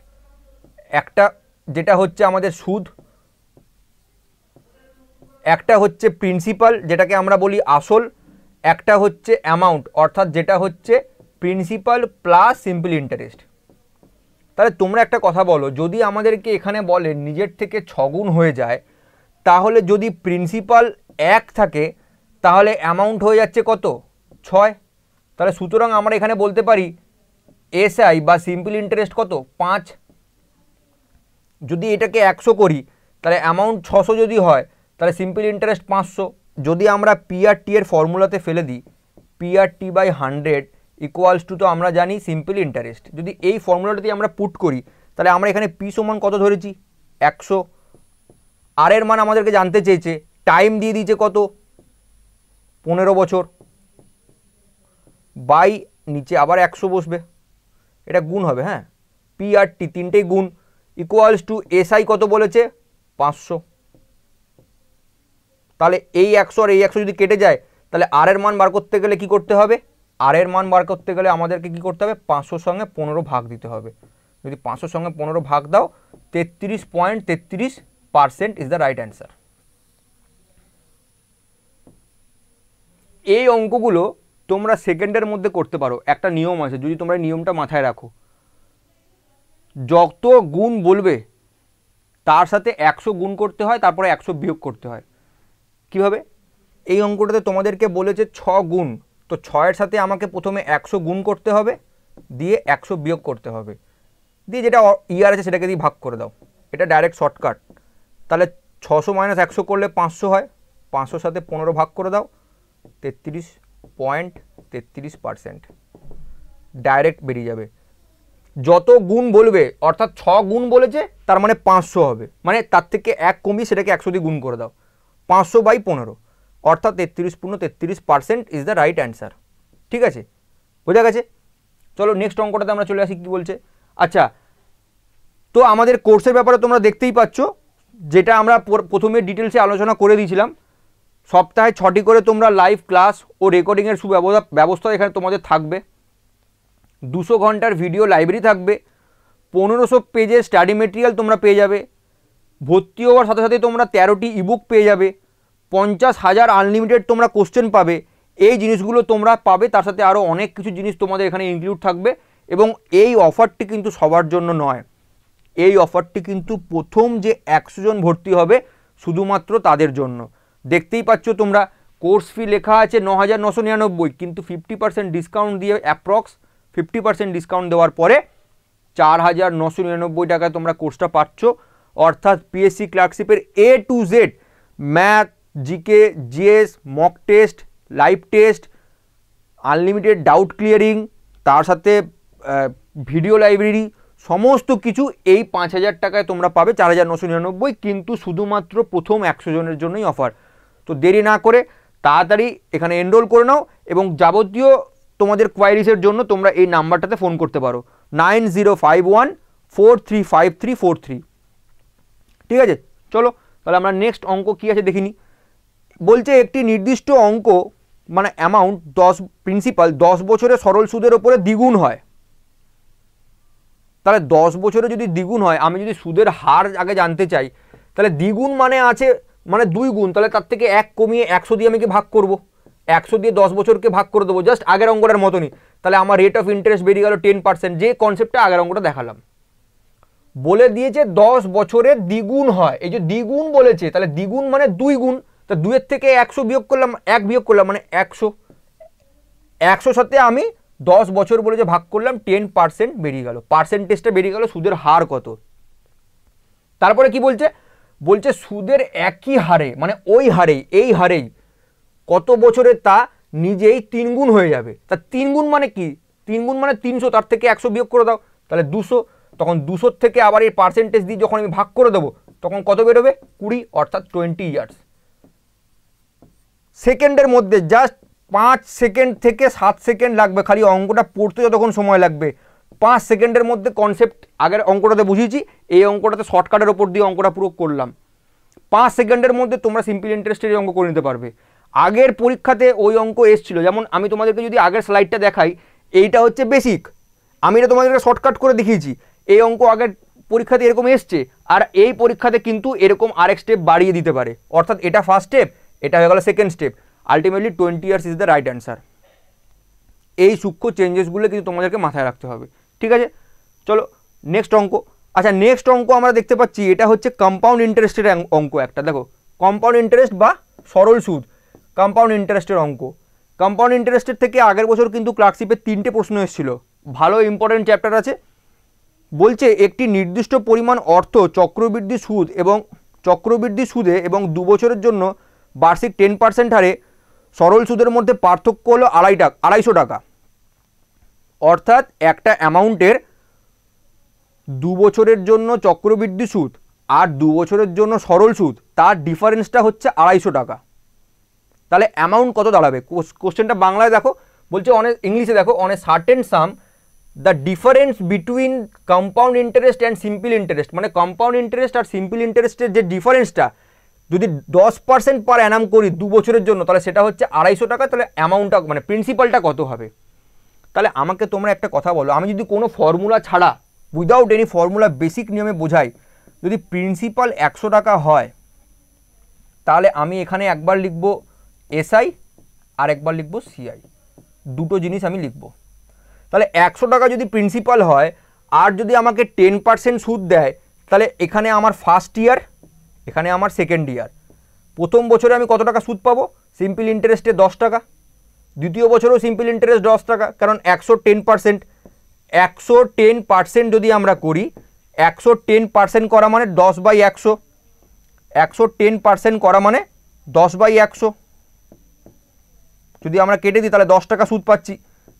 S1: একটা যেটা হচ্ছে আমাদের সুদ, একটা হচ্ছে প্রিন্সিপাল যেটাকে আমরা বলি আসল, একটা হচ্ছে অ্যামাউন্ট অর্থাৎ যেটা হচ্ছে প্রিন্সিপাল প্লাস সিম্পল ইন্টারেস্ট। তাহলে তোমরা একটা কথা বলো, যদি আমাদেরকে এখানে বলে নিজের থেকে 6 গুণ হয়ে যায় তাহলে যদি প্রিন্সিপাল 1 থাকে তাহলে অ্যামাউন্ট হয়ে যাচ্ছে কত 6। তাহলে সুতরাং আমরা এখানে বলতে পারি এসআই বা সিম্পল ইন্টারেস্ট কত 5। যদি এটাকে 100 করি তাহলে অ্যামাউন্ট 600 যদি হয় তাহলে সিম্পল ইন্টারেস্ট 500। যদি আমরা পিআরটি এর ফর্মুলাতে ফেলে দিই PRT/100 ইকুয়ালস টু, তো আমরা জানি সিম্পল ইন্টারেস্ট, যদি এই ফর্মুলাটাতে আমরা পুট করি তাহলে আমরা এখানে পি সমান কত ধরেছি 100। আর এর মান আমাদেরকে জানতে চেয়েছে, টাইম দিয়ে দিয়েছে কত 15 বছর, বাই নিচে আবার 100 বসবে, এটা গুণ হবে, হ্যাঁ PRT তিনটেই গুণ, ইকুয়ালস টু এসআই কত বলেছে 500। তাহলে এই 100 আর এই 100 যদি কেটে যায় তাহলে আর এর মান বার করতে গেলে কি করতে হবে, আর এর মান বার করতে গেলে আমাদেরকে কি করতে হবে 500 সঙ্গে 15 ভাগ দিতে হবে। যদি 500 সঙ্গে 15 ভাগ দাও 33.33% ইজ দ্য রাইট অ্যান্সার। এই অঙ্কগুলো তোমরা সেকেন্ডের মধ্যে করতে পারো, একটা নিয়ম আছে, যদি তোমরা নিয়মটা মাথায় রাখো, যত গুণ বলবে তার সাথে 100 গুণ করতে হয়, তারপরে 100 বিয়োগ করতে হয়। কিভাবে, এই অঙ্কটাতে তোমাদেরকে বলেছে 6 গুণ, তো 6-এর সাথে আমাকে প্রথমে 100 গুণ করতে হবে, দিয়ে 100 বিয়োগ করতে হবে, দিয়ে যেটা ইয়ার আছে সেটাকে দিয়ে ভাগ করে দাও। এটা ডাইরেক্ট শর্টকাট। তাহলে 600 - 100 করলে 500 হয়, 500-র সাথে 15 ভাগ করে দাও, 33.33%। ডাইরেক্ট বেরিয়ে যাবে। যত গুণ বলবে, অর্থাৎ 6 গুণ বলেছে তার মানে 500 হবে, মানে তার থেকে 1 কমিয়ে সেটাকে 100 দিয়ে গুণ করে দাও, 500/15, অর্থাৎ 33.33% ইজ দ্য রাইট অ্যান্সার। ঠিক আছে, বোঝা গেছে? চলো নেক্সট অঙ্কটাতে আমরা চলে আসি, কি বলছে। আচ্ছা, তো আমাদের কোর্সের ব্যাপারে তোমরা দেখতেই পাচ্ছ, যেটা আমরা প্রথমে ডিটেলসে আলোচনা করে দিয়েছিলাম। সপ্তাহে 6টি করে তোমরা লাইভ ক্লাস ও রেকর্ডিংয়ের ব্যবস্থা এখানে তোমাদের থাকবে। 200 ঘন্টার ভিডিও লাইব্রেরি থাকবে, 1500 পেজের স্টাডি মেটেরিয়াল তোমরা পেয়ে যাবে। ভর্তি হওয়ার সাথে সাথে তোমরা 13টি ইবুক পেয়ে যাবে, 50,000 আনলিমিটেড তোমরা কোশ্চেন পাবে। এই জিনিসগুলো তোমরা পাবে, তার সাথে আরও অনেক কিছু জিনিস তোমাদের এখানে ইনক্লুড থাকবে। এবং এই অফারটি কিন্তু সবার জন্য নয়, এই অফারটি কিন্তু প্রথম যে 100 জন ভর্তি হবে শুধুমাত্র তাদের জন্য। দেখতেই পাচ্ছ তোমরা, কোর্স ফি লেখা আছে 9,999, কিন্তু 50% ডিসকাউন্ট দিয়ে অ্যাপ্রক্স 50% ডিসকাউন্ট দেওয়ার পরে 4,999 টাকায় তোমরা কোর্সটা পাচ্ছ। অর্থাৎ পিএসসি ক্লার্কশিপের A to Z, math, GK, GS, mock test, live test, unlimited doubt clearing, তার সাথে ভিডিও লাইব্রেরি, সমস্ত কিছু এই 5,000 টাকায় তোমরা পাবে, 4,999, কিন্তু শুধুমাত্র প্রথম 100 জনের জন্যই অফার। তো দেরি না করে তাড়াতাড়ি এখানে এনরোল করে নাও, এবং যাবতীয় তোমাদের কোয়ারিজের জন্য তোমরা এই নাম্বারটাতে ফোন করতে পারো, 9051435343। ঠিক আছে, চলো তাহলে আমরা নেক্সট অঙ্ক কী আছে দেখিনি। বলছে একটি নির্দিষ্ট অঙ্ক মানে অ্যামাউন্ট 10 বছরে সরল সুদের ওপরে দ্বিগুণ হয়। তাহলে 10 বছরে যদি দ্বিগুণ হয়, আমি যদি সুদের হার আগে জানতে চাই, তাহলে দ্বিগুণ মানে আছে মানে 2 গুণ, তাহলে তার থেকে 1 কমিয়ে 100 দিয়ে আমি কি ভাগ করব, 100 দিয়ে 10 বছরকে ভাগ করে দেবো, জাস্ট আগের অঙ্কটার মতনই। তাহলে আমার রেট অফ ইন্টারেস্ট বেরিয়ে গেল 10%, যে কনসেপ্টটা আগের অঙ্কটা দেখালাম। বলে দিয়েছে 10 বছরে দ্বিগুণ হয়, এই যে দ্বিগুণ বলেছে, তাহলে দ্বিগুণ মানে 2 গুণ, তা 2-এর থেকে 100 বিয়োগ করলাম, 1 বিয়োগ করলাম মানে 100, 100 সাথে আমি 10 বছর বলে যে ভাগ করলাম, 10% বেরিয়ে গেল, পার্সেন্টেজটা বেরিয়ে গেল, সুদের হার কত। তারপরে কি বলছে, বলছে সুদের একই হারে মানে ওই হারেই, এই হারেই কত বছরে তা নিজেই 3 গুণ হয়ে যাবে। তা 3 গুণ মানে কি, 3 গুণ মানে 300, তার থেকে 100 বিয়োগ করে দাও, তাহলে 200, তখন 200 থেকে আবার এই পার্সেন্টেজ দিয়ে যখন আমি ভাগ করে দেবো তখন কত বেরোবে, 20, অর্থাৎ 20 ইয়ার্স। সেকেন্ডের মধ্যে জাস্ট 5 সেকেন্ড থেকে 7 সেকেন্ড লাগবে, খালি অঙ্কটা পড়তে যতক্ষণ সময় লাগবে 5 সেকেন্ডের মধ্যে কনসেপ্ট আগের অঙ্কটাতে বুঝিয়েছি, এই অঙ্কটাতে শর্টকাটের ওপর দিয়ে অঙ্কটা পুরো করলাম। 5 সেকেন্ডের মধ্যে তোমরা সিম্পল ইন্টারেস্টের অঙ্ক করে নিতে পারবে। আগের পরীক্ষাতে ওই অঙ্ক এসেছিল, যেমন আমি তোমাদেরকে যদি আগের স্লাইডটা দেখাই, এইটা হচ্ছে বেসিক, আমি এটা তোমাদেরকে শর্টকাট করে দেখিয়েছি। এই অঙ্ক আগের পরীক্ষাতে এরকম এসছে, আর এই পরীক্ষাতে কিন্তু এরকম আরেক স্টেপ বাড়িয়ে দিতে পারে, অর্থাৎ এটা ফার্স্ট স্টেপ, এটা হয়ে গেল second step, ultimately 20 years is the right answer. এই সূক্ষ্ম চেঞ্জেসগুলো কিন্তু তোমাদেরকে মাথায় রাখতে হবে। ঠিক আছে, চলো নেক্সট অঙ্ক। আচ্ছা, নেক্সট অঙ্ক আমরা দেখতে পাচ্ছি, এটা হচ্ছে কম্পাউন্ড ইন্টারেস্টের অঙ্ক একটা। দেখো, কম্পাউন্ড ইন্টারেস্ট বা সরল সুদ, কম্পাউন্ড ইন্টারেস্টের অঙ্ক। কম্পাউন্ড ইন্টারেস্টের থেকে আগের বছর কিন্তু ক্লার্কশিপের 3টে প্রশ্ন এসেছিল, ভালো ইম্পর্টেন্ট চ্যাপ্টার আছে। বলছে একটি নির্দিষ্ট পরিমাণ অর্থ চক্রবৃদ্ধি সুদে এবং 2 বছরের জন্য বার্ষিক 10% হারে সরল সুদের মধ্যে পার্থক্য হলো 250 টাকা। অর্থাৎ একটা অ্যামাউন্টের 2 বছরের জন্য চক্রবৃদ্ধি সুদ আর 2 বছরের জন্য সরল সুদ, তার ডিফারেন্সটা হচ্ছে 250 টাকা। তাহলে অ্যামাউন্ট কত দাঁড়াবে? কোশ্চেনটা বাংলায় দেখো, বলছে ইংলিশে দেখো, on a certain some the difference between compound interest and simple interest, মানে কম্পাউন্ড ইন্টারেস্ট আর সিম্পল ইন্টারেস্টের যে ডিফারেন্সটা যদি 10% পার অ্যানাম করি 2 বছরের জন্য, তাহলে সেটা হচ্ছে 250 টাকা। তাহলে অ্যামাউন্টটা মানে প্রিন্সিপালটা কত হবে? তাহলে আমাকে তোমরা একটা কথা বলো, আমি যদি কোনো ফর্মুলা ছাড়া, উইদাউট এনি ফর্মুলা, বেসিক নিয়মে বোঝাই, যদি প্রিন্সিপাল 100 টাকা হয়, তাহলে আমি এখানে একবার লিখব এসআই আর একবার লিখব সিআই, দুটো জিনিস আমি লিখব। তাহলে 100 টাকা যদি প্রিন্সিপাল হয় আর যদি আমাকে 10% সুদ দেয়, তাহলে এখানে আমার ফার্স্ট ইয়ার, এখানে আমার সেকেন্ড ইয়ার, প্রথম বছরে আমি কত টাকা সুদ পাবো? সিম্পল ইন্টারেস্টে 10 টাকা, দ্বিতীয় বছরেও সিম্পল ইন্টারেস্ট 10 টাকা, কারণ 110%, 110% যদি আমরা করি, 110% করা মানে 10/100, 110% করা মানে 10/100, যদি আমরা কেটে দিই তাহলে 10 টাকা সুদ পাচ্ছি।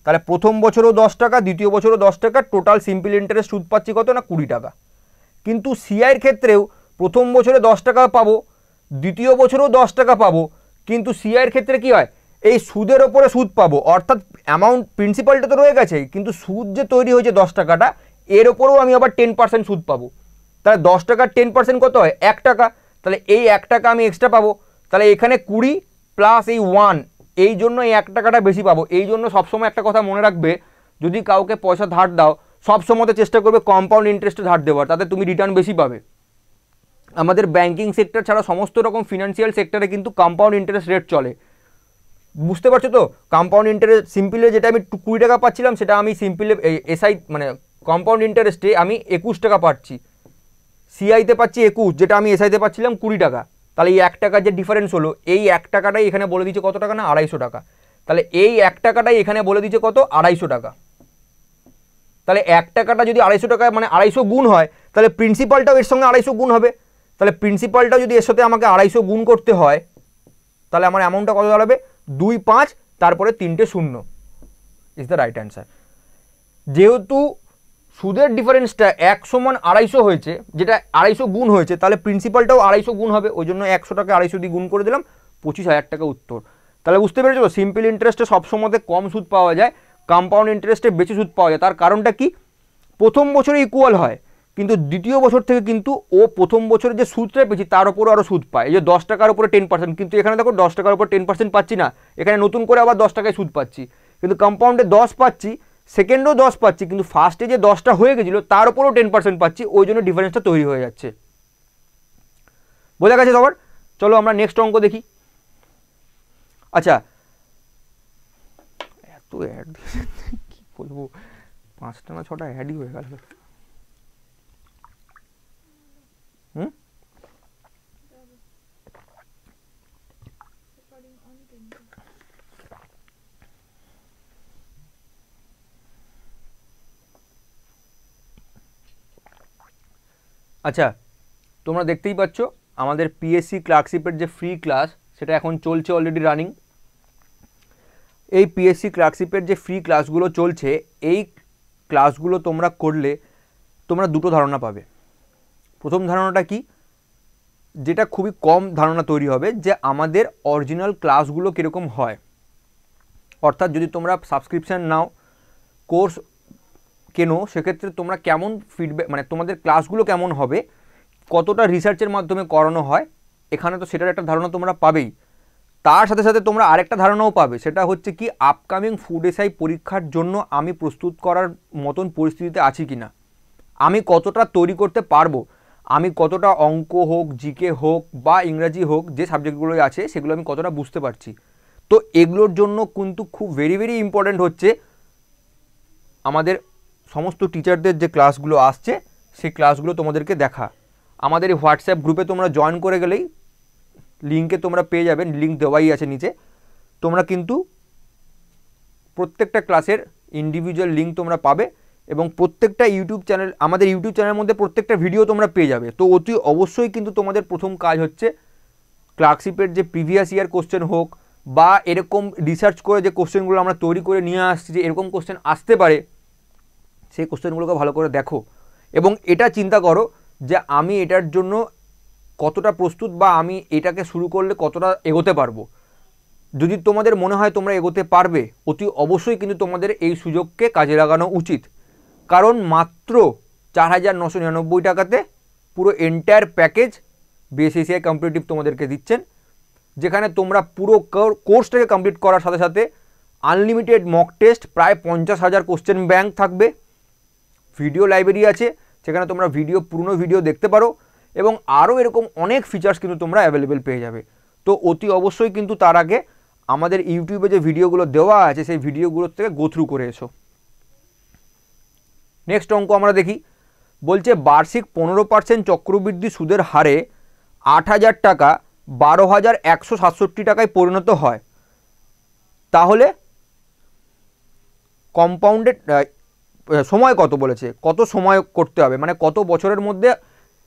S1: তাহলে প্রথম বছরেও 10 টাকা, দ্বিতীয় বছরেও 10 টাকা, টোটাল সিম্পল ইন্টারেস্ট সুদ পাচ্ছি কত না 20 টাকা। কিন্তু সিআইয়ের ক্ষেত্রেও প্রথম বছরে 10 টাকা পাবো, দ্বিতীয় বছরেও 10 টাকা পাবো, কিন্তু সিআইয়ের ক্ষেত্রে কি হয়, এই সুদের ওপরে সুদ পাবো, অর্থাৎ অ্যামাউন্ট প্রিন্সিপালটা তো রয়ে গেছে, কিন্তু সুদ যে তৈরি হয়েছে 10 টাকাটা, এর ওপরেও আমি আবার 10% সুদ পাবো। তাহলে 10 টাকার 10% কত হয় 1 টাকা, তাহলে এই 1 টাকা আমি এক্সট্রা পাবো। তাহলে এখানে 20 প্লাস এই 1, এই জন্য এই 1 টাকাটা বেশি পাবো। এই জন্য সবসময় একটা কথা মনে রাখবে, যদি কাউকে পয়সা ধার দাও সবসময় চেষ্টা করবে কম্পাউন্ড ইন্টারেস্টে ধার দেওয়ার, তাতে তুমি রিটার্ন বেশি পাবে। আমাদের ব্যাংকিং সেক্টর ছাড়া সমস্ত রকম ফিনান্সিয়াল সেক্টরে কিন্তু কম্পাউন্ড ইন্টারেস্ট রেট চলে, বুঝতে পারছো তো? কম্পাউন্ড ইন্টারেস্ট সিম্পলে যেটা আমি 20 টাকা পাচ্ছিলাম, সেটা আমি সিম্পলে এসআই মানে কম্পাউন্ড ইন্টারেস্টে আমি 21 টাকা পাচ্ছি, সিআইতে পাচ্ছি 21, যেটা আমি এসআইতে পাচ্ছিলাম 20 টাকা। তাহলে এই 1 টাকার যে ডিফারেন্স হলো, এই 1 টাকাটাই এখানে বলে দিচ্ছে কত টাকা না 250 টাকা। তাহলে এই 1 টাকাটাই এখানে বলে দিচ্ছে কত 250 টাকা। তাহলে 1 টাকাটা যদি 250 টাকা মানে 250 গুণ হয়, তাহলে প্রিন্সিপালটাও এর সঙ্গে 250 গুণ হবে। তাহলে প্রিন্সিপালটা যদি এর সাথে আমাকে 250 গুণ করতে হয়, তাহলে আমার অ্যামাউন্টটা কত দাঁড়াবে 25, তারপরে 3টে 0 ইজ দ্য রাইট অ্যান্সার। যেহেতু সুদের ডিফারেন্সটা 1 সমান 250 হয়েছে, যেটা 250 গুণ হয়েছে, তাহলে প্রিন্সিপালটাও 250 গুণ হবে, ওই জন্য 100 টাকা 250 দিয়ে গুণ করে দিলাম, 25,000 টাকা উত্তর। তাহলে বুঝতে পেরেছো তো, সিম্পল ইন্টারেস্টে সবসময় কম সুদ পাওয়া যায়, কম্পাউন্ড ইন্টারেস্টে বেশি সুদ পাওয়া যায়। তার কারণটা কি, প্রথম বছরে ইকুয়াল হয়, কিন্তু দ্বিতীয় বছর থেকে কিন্তু ও প্রথম বছরে যে সুদটা পেয়েছি তার উপরও আরও সুদ পায়। এই যে 10 টাকার উপরে 10%, কিন্তু এখানে দেখো 10 টাকার উপর 10% পাচ্ছি না, এখানে নতুন করে আবার 10 টাকায় সুদ পাচ্ছি। কিন্তু কম্পাউন্ডে 10 পাচ্ছি, সেকেন্ডও 10 পাচ্ছি, কিন্তু ফার্স্টে যে 10টা হয়ে গেছিলো তার উপরেও 10% পাচ্ছি, ওই জন্য ডিফারেন্সটা তৈরি হয়ে যাচ্ছে। বোঝা গেছে সবার? চলো আমরা নেক্সট অঙ্ক দেখি। আচ্ছা, এত অ্যাড কি বলবো, 5টা না 6টা অ্যাডই হয়ে গেল। আচ্ছা, তোমরা দেখতেই পাচ্ছ আমাদের পিএসসি ক্লার্কশিপের যে ফ্রি ক্লাস, সেটা এখন চলছে অলরেডি রানিং। এই পিএসসি ক্লার্কশিপের যে ফ্রি ক্লাসগুলো চলছে, এই ক্লাসগুলো তোমরা করলে তোমরা দুটো ধারণা পাবে। প্রথম ধারণাটা কি, যেটা খুবই কম ধারণা তৈরি হবে, যে আমাদের অরিজিনাল ক্লাসগুলো কীরকম হয়। অর্থাৎ যদি তোমরা সাবস্ক্রিপশান নাও, কোর্স কেনো, সেক্ষেত্রে তোমরা কেমন ফিডব্যাক, মানে তোমাদের ক্লাসগুলো কেমন হবে, কতটা রিসার্চের মাধ্যমে করানো হয়, এখানে তো সেটার একটা ধারণা তোমরা পাবেই। তার সাথে সাথে তোমরা আরেকটা ধারণাও পাবে, সেটা হচ্ছে কি আপকামিং ফুড এসআই পরীক্ষার জন্য আমি প্রস্তুত করার মতন পরিস্থিতিতে আছি কি না, আমি কতটা তৈরি করতে পারবো, আমি কতটা অঙ্ক হোক, জিকে হোক বা ইংরাজি হোক, যে সাবজেক্টগুলো আছে সেগুলো আমি কতটা বুঝতে পারছি। তো এগুলোর জন্য কিন্তু খুব ভেরি ভেরি ইম্পর্ট্যান্ট হচ্ছে আমাদের সমস্ত টিচারদের যে ক্লাসগুলো আসছে, সেই ক্লাসগুলো তোমাদেরকে দেখা। আমাদের এই হোয়াটসঅ্যাপ গ্রুপে তোমরা জয়েন করে গেলেই লিঙ্কে তোমরা পেয়ে যাবেন, লিঙ্ক দেওয়াই আছে নিচে। তোমরা কিন্তু প্রত্যেকটা ক্লাসের ইন্ডিভিজুয়াল লিঙ্ক তোমরা পাবে, এবং প্রত্যেকটা ইউটিউব চ্যানেল, আমাদের ইউটিউব চ্যানেলের মধ্যে প্রত্যেকটা ভিডিও তোমরা পেয়ে যাবে। তো অতি অবশ্যই কিন্তু তোমাদের প্রথম কাজ হচ্ছে ক্লার্কশিপের যে প্রিভিয়াস ইয়ার কোশ্চেন হোক, বা এরকম রিসার্চ করে যে কোশ্চেনগুলো আমরা তৈরি করে নিয়ে আসছি, যে এরকম কোশ্চেন আসতে পারে, সেই কোশ্চেনগুলোকে ভালো করে দেখো এবং এটা চিন্তা করো যে আমি এটার জন্য কতটা প্রস্তুত, বা আমি এটাকে শুরু করলে কতটা এগোতে পারবো। যদি তোমাদের মনে হয় তোমরা এগোতে পারবে, অতি অবশ্যই কিন্তু তোমাদের এই সুযোগকে কাজে লাগানো উচিত। কারণ মাত্র 4,999 টাকাতে পুরো এন্টায়ার প্যাকেজ বিএসসিসিআই কম্পিটিটিভ তোমাদেরকে দিচ্ছেন, যেখানে তোমরা পুরো কোর্সটাকে কমপ্লিট করার সাথে সাথে আনলিমিটেড মক টেস্ট, প্রায় 50,000 কোশ্চেন ব্যাংক থাকবে, ভিডিও লাইব্রেরি আছে, সেখানে তোমরা পুরনো ভিডিও দেখতে পারো, এবং আরও এরকম অনেক ফিচার্স কিন্তু তোমরা অ্যাভেলেবেল পেয়ে যাবে। তো অতি অবশ্যই কিন্তু তার আগে আমাদের ইউটিউবে যে ভিডিওগুলো দেওয়া আছে, সেই ভিডিওগুলোর থেকে গো থ্রু করে এসো। নেক্সট অঙ্ক আমরা দেখি। বলছে বার্ষিক 15% চক্রবৃদ্ধি সুদের হারে 8,000 টাকা 12,167 টাকায় পরিণত হয়, তাহলে কম্পাউন্ডেড সময় কত বলেছে, কত সময় করতে হবে, মানে কত বছরের মধ্যে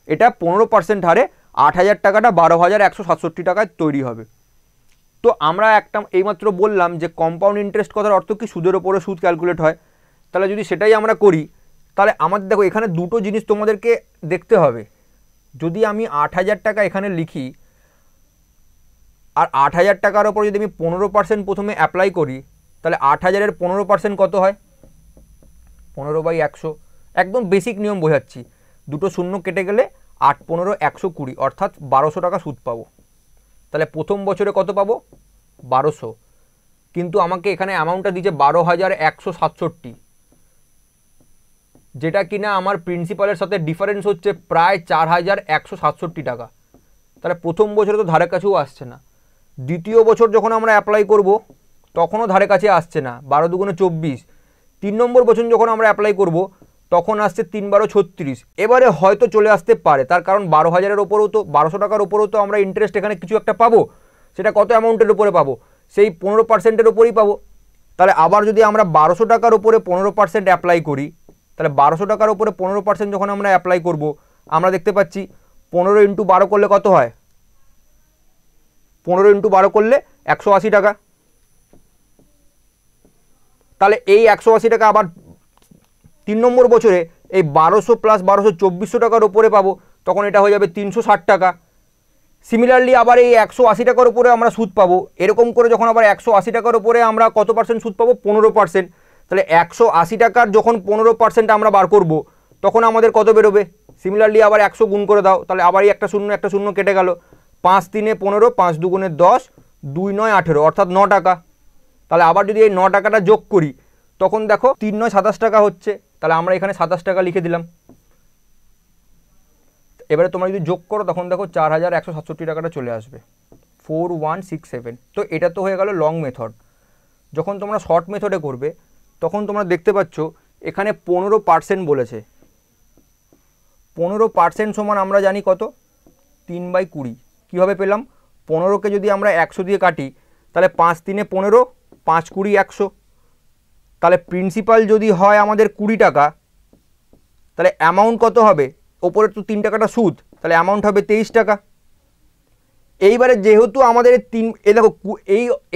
S1: এটা 15% হারে 8,000 টাকাটা 12,167 টাকায় তৈরি হবে। তো আমরা একটা এইমাত্র বললাম যে কম্পাউন্ড ইন্টারেস্ট কথার অর্থ কি, সুদের ওপরে সুদ ক্যালকুলেট হয়। তাহলে যদি সেটাই আমরা করি, তাহলে আমাদের দেখো এখানে দুটো জিনিস তোমাদেরকে দেখতে হবে। যদি আমি 8,000 টাকা এখানে লিখি, আর 8,000 টাকার ওপর যদি আমি 15% প্রথমে অ্যাপ্লাই করি, তাহলে 8,000-এর 15% কত হয়, 15/100। একদম বেসিক নিয়ম বোঝাচ্ছি, দুটো শূন্য কেটে গেলে 8 15 120, অর্থাৎ 1200 টাকা সুদ পাবো। তাহলে প্রথম বছরে কত পাবো, 1200। কিন্তু আমাকে এখানে অ্যামাউন্টটা দিয়েছে 12,167, যেটা কিনা আমার প্রিন্সিপালের সাথে ডিফারেন্স হচ্ছে প্রায় 4,167 টাকা। তাহলে প্রথম বছরে তো ধারে কাছেও আসছে না। দ্বিতীয় বছর যখন আমরা অ্যাপ্লাই করব তখনও ধারে কাছে আসছে না, 12 দুগুণে 24। 3 নম্বর বছর যখন আমরা অ্যাপ্লাই করব তখন আসছে 3 12 36। এবারে হয়তো চলে আসতে পারে, তার কারণ 12,000-এর ওপরেও তো 1200 টাকার ওপরেও তো আমরা ইন্টারেস্ট এখানে কিছু একটা পাবো। সেটা কত অ্যামাউন্টের উপরে পাবো, সেই 15%-এর ওপরেই পাবো। তাহলে আবার যদি আমরা 1200 টাকার উপরে 15% অ্যাপ্লাই করি, তাহলে 1200 টাকার উপরে 15% যখন আমরা অ্যাপ্লাই করব, আমরা দেখতে পাচ্ছি 15 × 12 করলে কত হয়, 15 × 12 করলে 180 টাকা। তাহলে এই 180 টাকা আবার 3 নম্বর বছরে এই 1200 + 1200 2400 টাকার উপরে পাবো, তখন এটা হয়ে যাবে 360 টাকা। সিমিলারলি আবার এই 180 টাকার উপরে আমরা সুদ পাবো। এরকম করে যখন আবার 180 টাকার উপরে আমরা কত পার্সেন্ট সুদ পাবো, 15%। তাহলে 180 টাকার যখন 15% আমরা বার করব, তখন আমাদের কত বেরোবে, সিমিলারলি আবার 100 গুণ করে দাও, তাহলে আবার একটা শূন্য কেটে গেল। 5 3 15, 5 2 10, 2 9 18, অর্থাৎ 9 টাকা। তাহলে আবার যদি এই 9 টাকাটা যোগ করি, তখন দেখো 3 9 27 টাকা হচ্ছে। তাহলে আমরা এখানে 27 টাকা লিখে দিলাম। এবারে তোমরা যদি যোগ করো তখন দেখো 4,167 টাকাটা চলে আসবে, 4167। তো এটা তো হয়ে গেল লং মেথড। যখন তোমরা শর্ট মেথডে করবে তখন তোমরা দেখতে পাচ্ছ এখানে 15% বলেছে। 15% সমান আমরা জানি কত, 3/20। কীভাবে পেলাম, 15কে যদি আমরা 100 দিয়ে কাটি, তাহলে 5 3 15, 5 20 100। তাহলে প্রিন্সিপাল যদি হয় আমাদের 20 টাকা, তাহলে অ্যামাউন্ট কত হবে, ওপরে তো 3 টাকাটা সুদ, তাহলে অ্যামাউন্ট হবে 23 টাকা। এইবারে যেহেতু আমাদের দেখো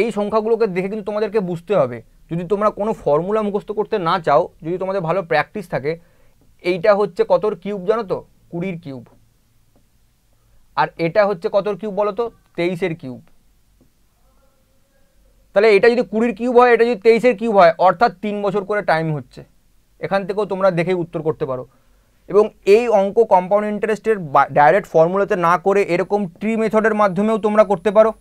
S1: এই সংখ্যাগুলোকে দেখে কিন্তু তোমাদেরকে বুঝতে হবে, যদি তোমরা কোনো ফর্মুলা মুখস্থ করতে না চাও, যদি তোমাদের ভালো প্র্যাকটিস থাকে, এইটা হচ্ছে কতর কিউব জানো তো, 20-এর কিউব। আর এটা হচ্ছে কতর কিউব বলো তো, 23-এর কিউব। তাহলে এটা যদি 20-এর কিউব হয়, এটা যদি 23-এর কিউব হয়, অর্থাৎ 3 বছর করে টাইম হচ্ছে। এখান থেকেও তোমরা দেখেই উত্তর করতে পারো। এবং এই অঙ্ক কম্পাউন্ড ইন্টারেস্টের ডাইরেক্ট ফর্মুলাতে না করে এরকম ট্রি মেথডের মাধ্যমেও তোমরা করতে পারো,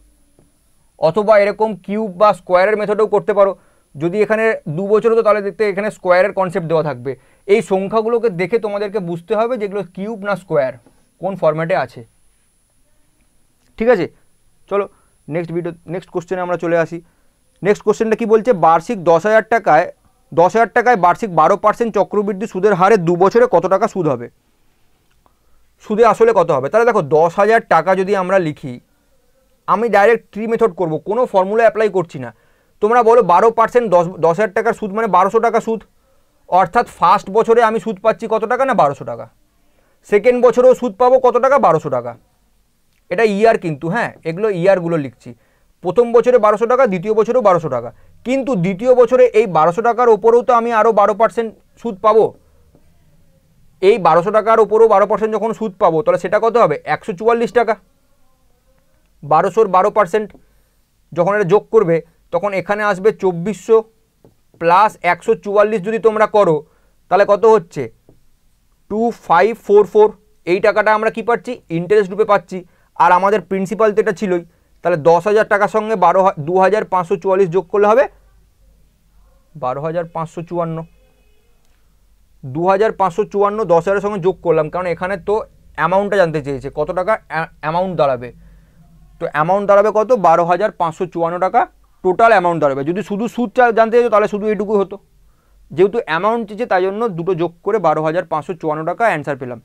S1: অথবা এরকম কিউব বা স্কোয়ারের মেথডেও করতে পারো। যদি এখানে 2 বছর হতো তাহলে দেখতে এখানে স্কোয়ারের কনসেপ্ট দেওয়া থাকবে। এই সংখ্যাগুলোকে দেখে তোমাদেরকে বুঝতে হবে যেগুলো কিউব না স্কোয়ার, কোন ফরম্যাটে আছে। ঠিক আছে, চলো নেক্সট কোশ্চেনে আমরা চলে আসি। নেক্সট কোশ্চেনটা কি বলছে, বার্ষিক 10,000 টাকায় বার্ষিক 12% চক্রবৃদ্ধি সুদের হারে 2 বছরে কত টাকা সুদ হবে, সুদে আসলে কত হবে। তাহলে দেখো 10,000 টাকা যদি আমরা লিখি, আমি ডাইরেক্ট ট্রি মেথড করব, কোনো ফর্মুলা অ্যাপ্লাই করছি না। তোমরা বলো 12%, 10,000 টাকার সুদ মানে 1200 টাকা সুদ, অর্থাৎ ফার্স্ট বছরে আমি সুদ পাচ্ছি কত টাকা না 1200 টাকা। সেকেন্ড বছরেও সুদ পাবো কত টাকা, 1200 টাকা। এটা ইয়ার কিন্তু, হ্যাঁ এগুলো ইয়ারগুলো লিখছি। প্রথম বছরে 1200 টাকা, দ্বিতীয় বছরেও 1200 টাকা। কিন্তু দ্বিতীয় বছরে এই 1200 টাকার ওপরেও তো আমি আরও 12% সুদ পাবো। এই 1200 টাকার ওপরেও 12% যখন সুদ পাবো, তাহলে সেটা কত হবে, 144 টাকা। 1200-র 12% যখন এটা যোগ করবে, তখন এখানে আসবে 2400 প্লাস 144 যদি তোমরা করো, তাহলে কত হচ্ছে 2544। এই টাকাটা আমরা কি পাচ্ছি, ইন্টারেস্ট রূপে পাচ্ছি। আর আমাদের প্রিন্সিপাল তো এটা ছিলই। তাহলে 10,000 টাকার সঙ্গে 2,544 যোগ করলে হবে 12,554। 2,554 10,000-এর সঙ্গে যোগ করলাম, কারণ এখানে তো অ্যামাউন্টটা জানতে চেয়েছে কত টাকা অ্যামাউন্ট দাঁড়াবে। তো অ্যামাউন্ট দাঁড়াবে কত, 12,554 টাকা টোটাল অ্যামাউন্ট দাঁড়াবে। যদি শুধু সুদ জানতে চাইতো তাহলে শুধু এইটুকু হতো। যেহেতু অ্যামাউন্ট চেয়েছে তাই জন্য দুটো যোগ করে 12,554 টাকা অ্যান্সার পেলাম।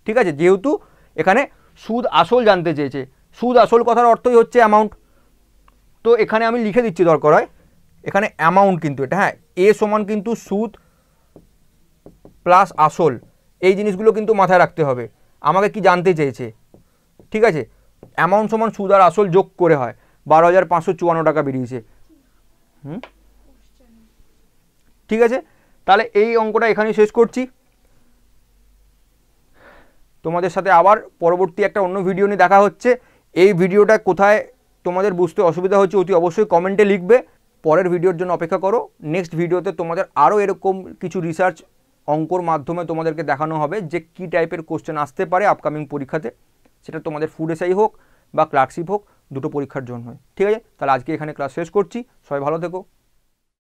S1: ঠিক আছে, যেহেতু এখানে সুদ আসল জানতে চেয়েছে সুদ আসল কথার অর্থই হচ্ছে অ্যামাউন্ট। তো এখানে আমি লিখে দিচ্ছি দরকার হয়, এখানে অ্যামাউন্ট কিন্তু এটা, হ্যাঁ, এ সমান কিন্তু সুদ প্লাস আসল, এই জিনিসগুলো কিন্তু মাথায় রাখতে হবে। আমাকে কি জানতে চেয়েছে, ঠিক আছে, অ্যামাউন্ট সমান সুদ আর আসল যোগ করে হয়, 12,554 টাকা বেরিয়েছে। ঠিক আছে, তাহলে এই অঙ্কটা এখানেই শেষ করছি। তোমাদের সাথে আবার পরবর্তী একটা অন্য ভিডিও নিয়ে দেখা হচ্ছে। এই ভিডিওটা কোথায় তোমাদের বুঝতে অসুবিধা হচ্ছে অতি অবশ্যই কমেন্টে লিখবে। পরের ভিডিওর জন্য অপেক্ষা করো। নেক্সট ভিডিওতে তোমাদের আরও এরকম কিছু রিসার্চ অঙ্কর মাধ্যমে তোমাদেরকে দেখানো হবে যে কী টাইপের কোশ্চেন আসতে পারে আপকামিং পরীক্ষাতে, সেটা তোমাদের ফুড এসআই হোক বা ক্লার্কশিপ হোক, দুটো পরীক্ষার জন্য। ঠিক আছে, তাহলে আজকে এখানে ক্লাস শেষ করছি। সবাই ভালো থেকো।